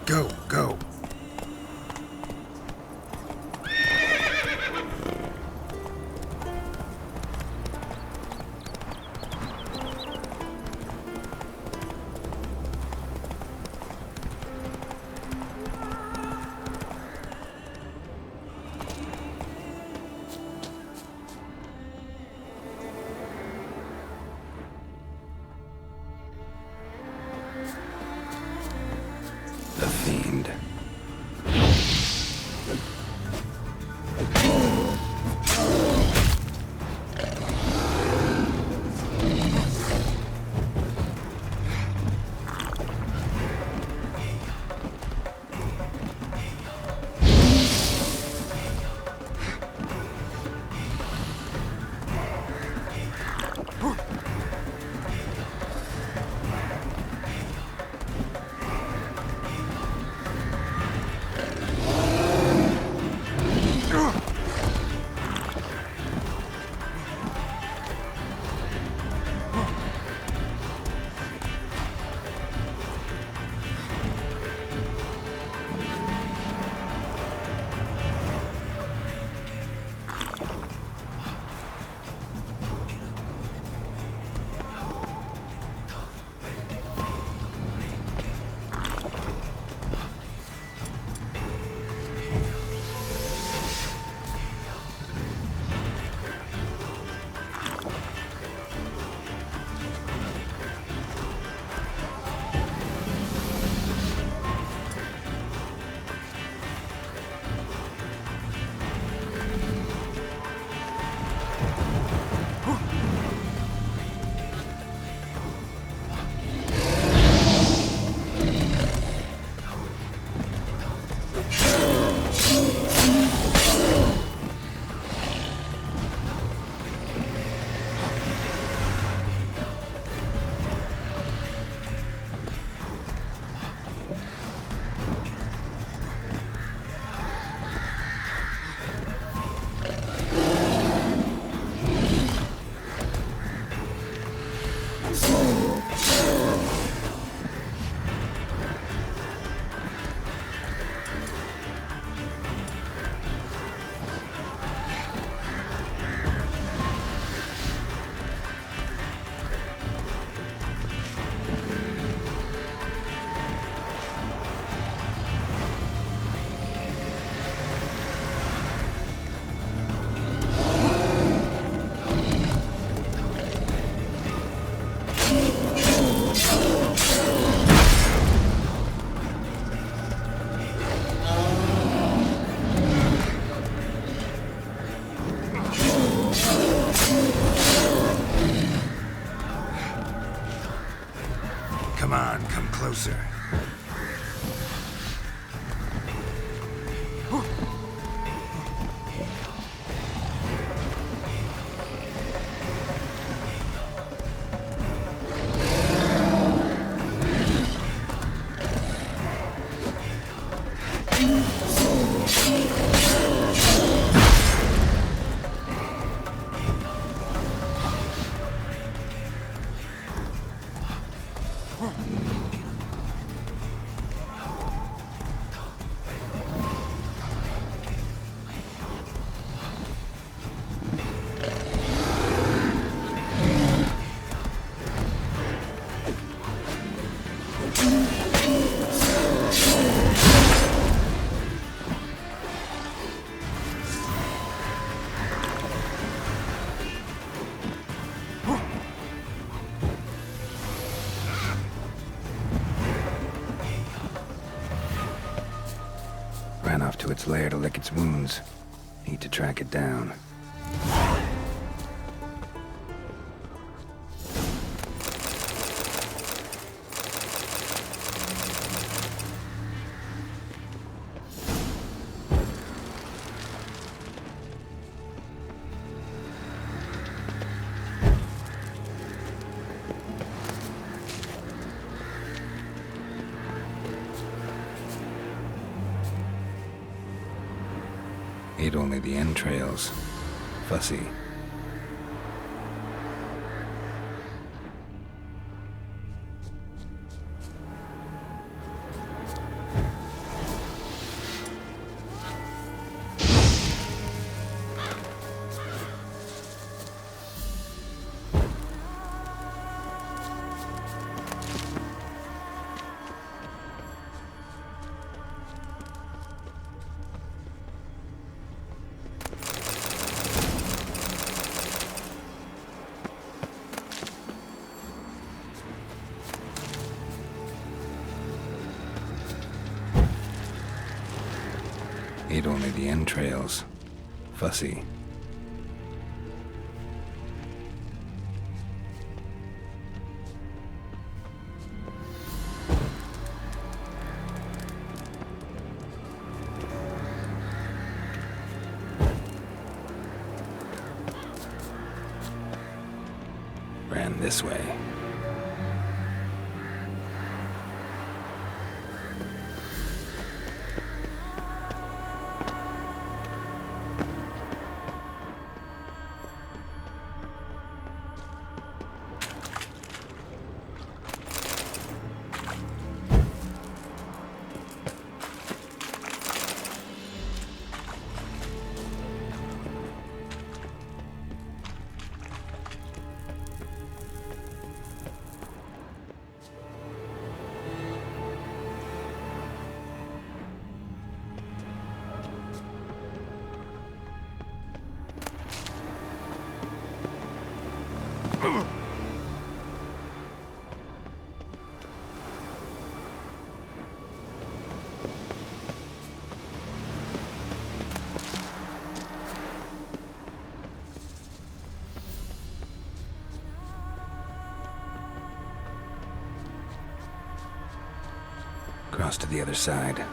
Go, go. The Fiend. Ran off to its lair to lick its wounds. Need to track it down. Ate only the entrails. Fussy. Ate only the entrails. Fussy. Ran this way. Cross to the other side.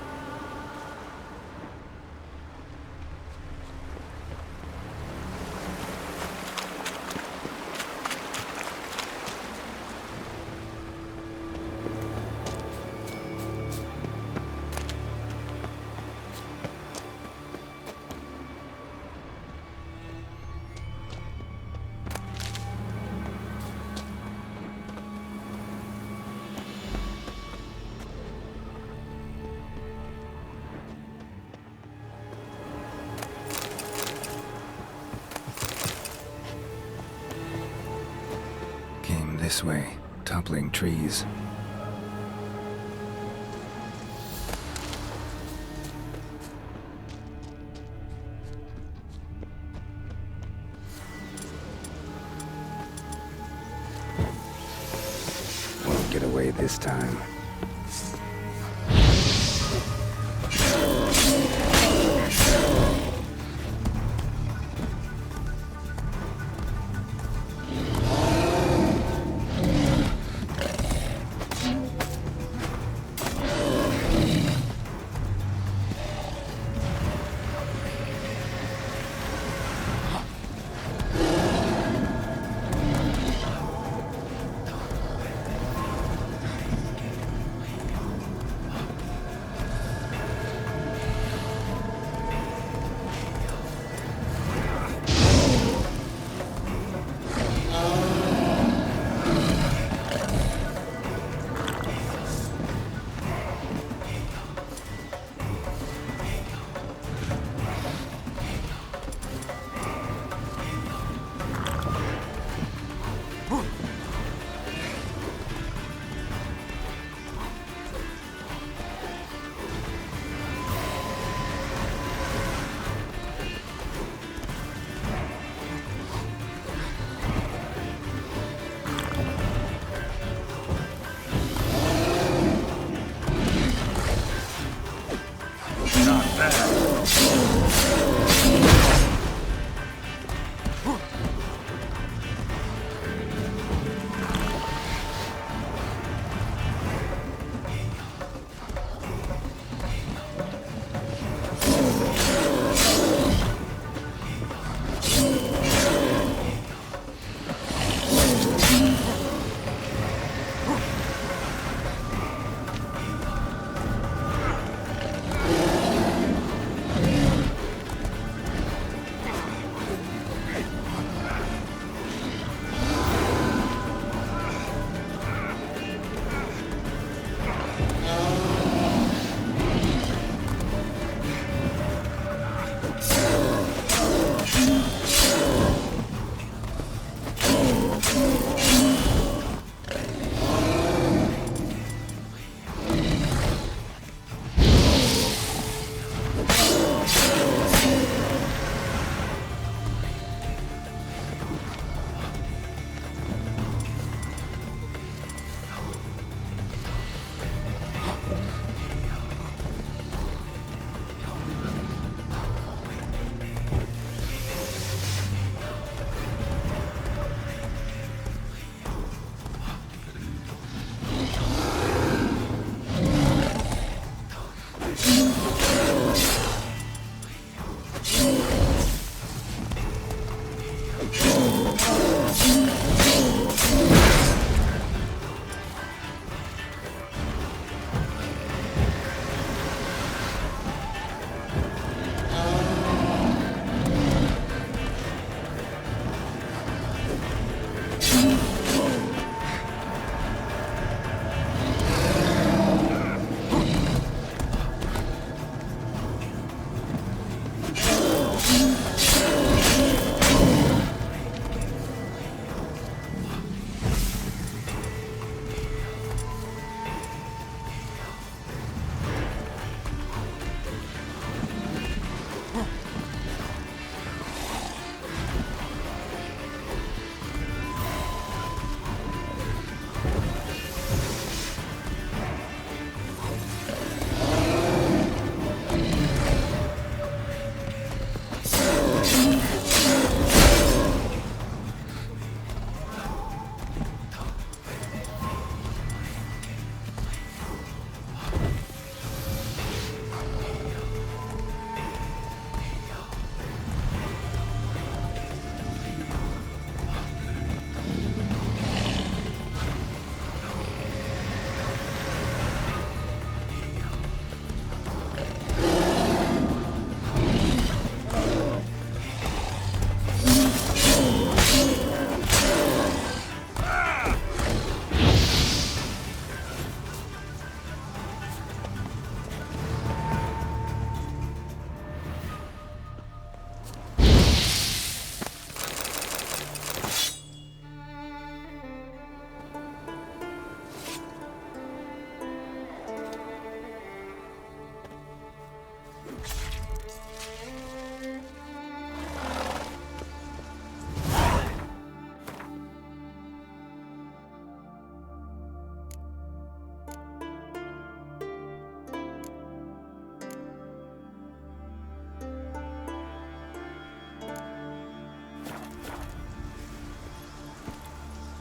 This way, toppling trees. Won't get away this time.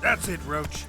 That's it, Roach.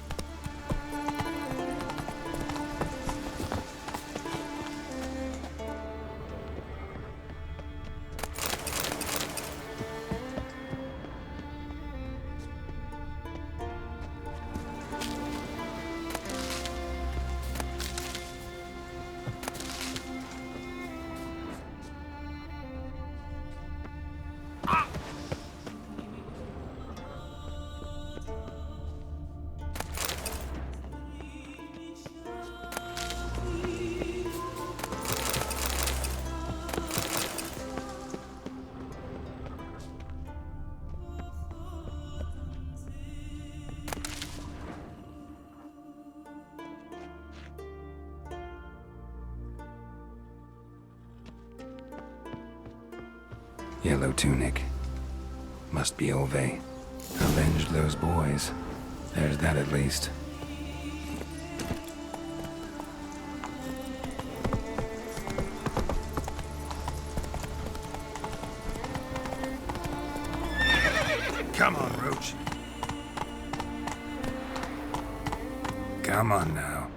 Yellow tunic. Must be Ove. Avenged those boys. There's that at least. Come on, Roach. Come on now.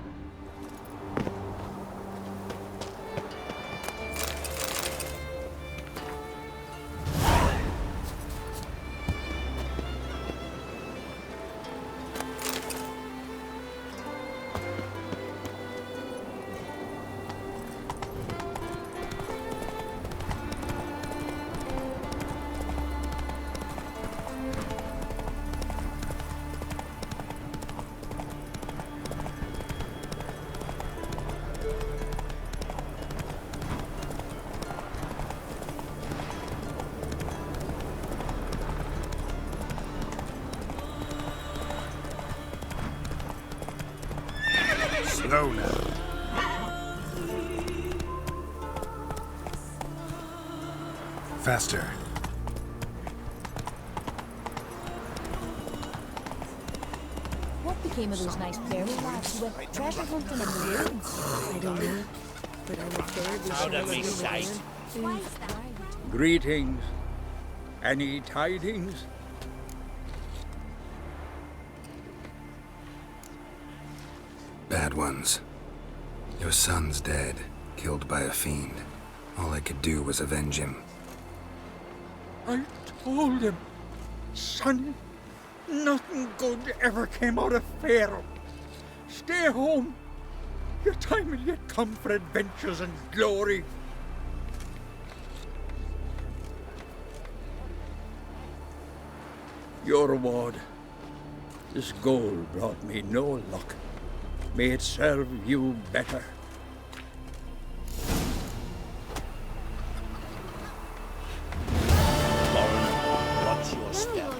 Slow now. Faster. What became of those nice fairy lads who went treasure hunting in the ruins? I don't know, but I'm afraid we Out of shall my sight. Greetings. Any tidings? Bad ones. Your son's dead, killed by a fiend. All I could do was avenge him. I told him, son, Nothing good ever came out of Pharaoh. Stay home. Your time will yet come for adventures and glory. Your reward. This gold brought me no luck. May it serve you better. What's your step?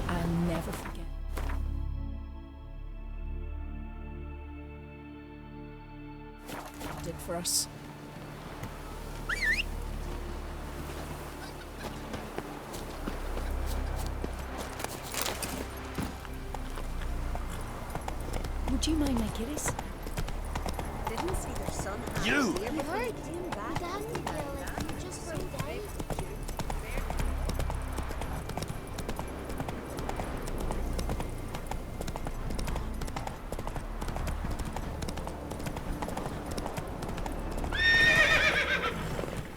I'll never forget. Did for us. Would you mind my kitties? Didn't see their son. You! You heard? Just for a day.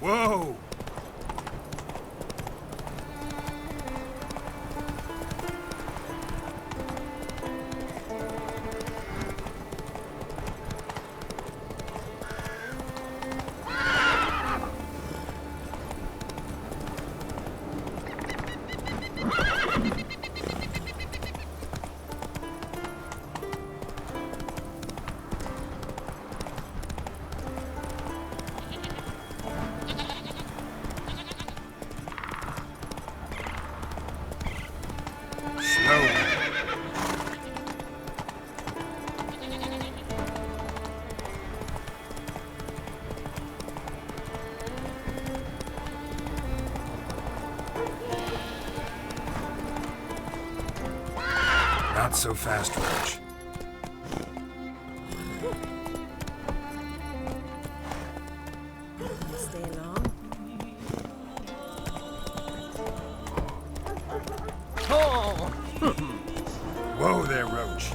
Whoa! Not so fast, Roach. Stay along. Whoa there, Roach.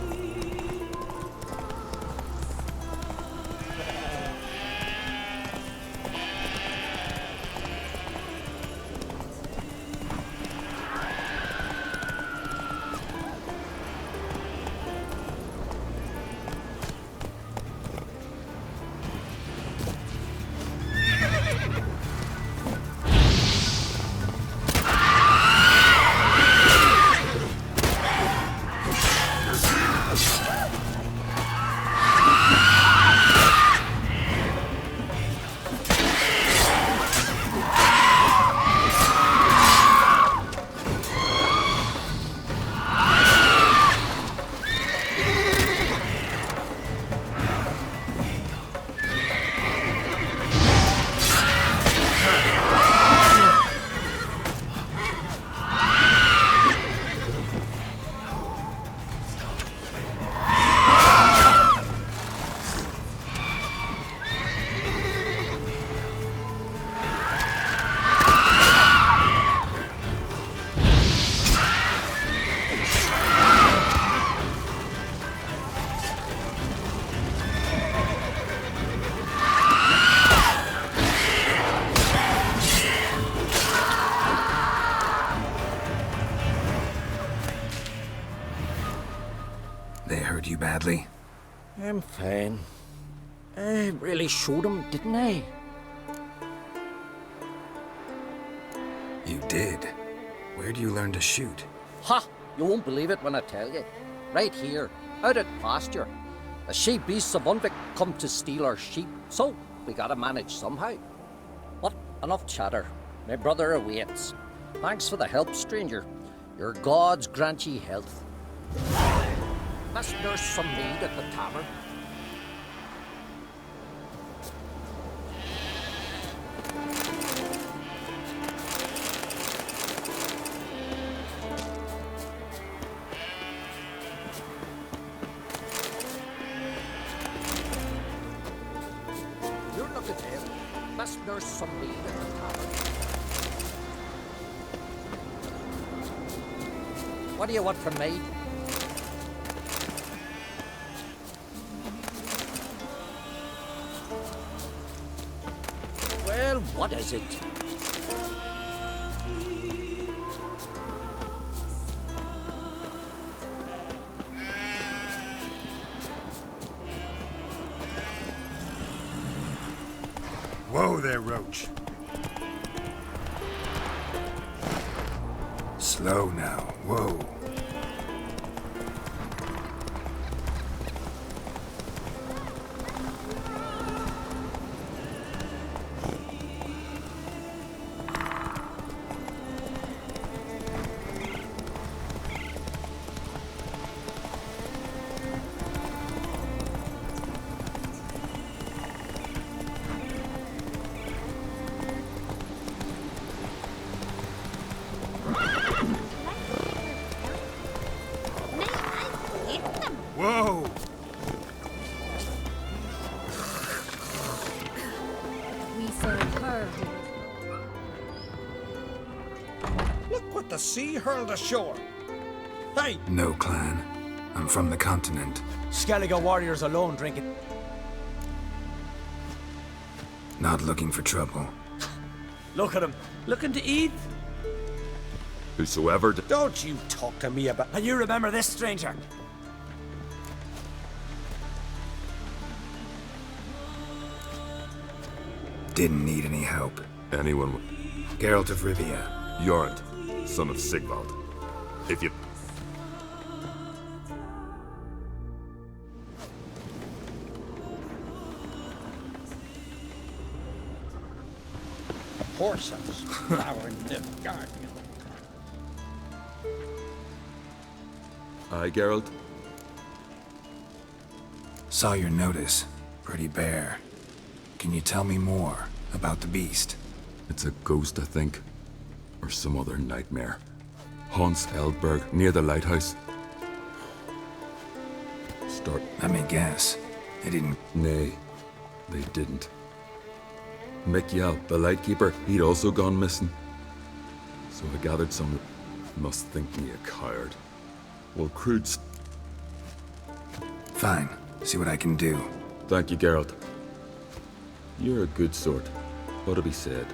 They hurt you badly? I'm fine. I really showed him, didn't I? You did? Where do you learn to shoot? Ha! You won't believe it when I tell you. Right here, out at pasture. The she beasts of Unvik come to steal our sheep, so we gotta manage somehow. But enough chatter. My brother awaits. Thanks for the help, stranger. Your gods grant ye health. Must nurse some mead at the tavern. You look at him. Must nurse some mead at the tavern. What do you want from me? Well, what is it? Whoa there, Roach. Slow now. Whoa. Whoa! We serve her. Look what the sea hurled ashore. Hey! No clan. I'm from the continent. Skellige warriors alone drink it. Not looking for trouble. Look at him. Looking to eat? Whosoever... Don't you talk to me about... And you remember this, stranger? Didn't need any help. Anyone... Geralt of Rivia. Jorund, son of Sigvald. If you... Horses flowering the garden. Aye, Geralt? Saw your notice. Pretty bare. Can you tell me more about the beast? It's a ghost, I think. Or some other nightmare. Haunts Eldberg, near the lighthouse. Let me guess. They didn't... Nay, they didn't. Mikyal, the lightkeeper, he'd also gone missing. So I gathered some must think me a coward. Well, Crude's... Fine. See what I can do. Thank you, Geralt. You're a good sort. Ought to be said.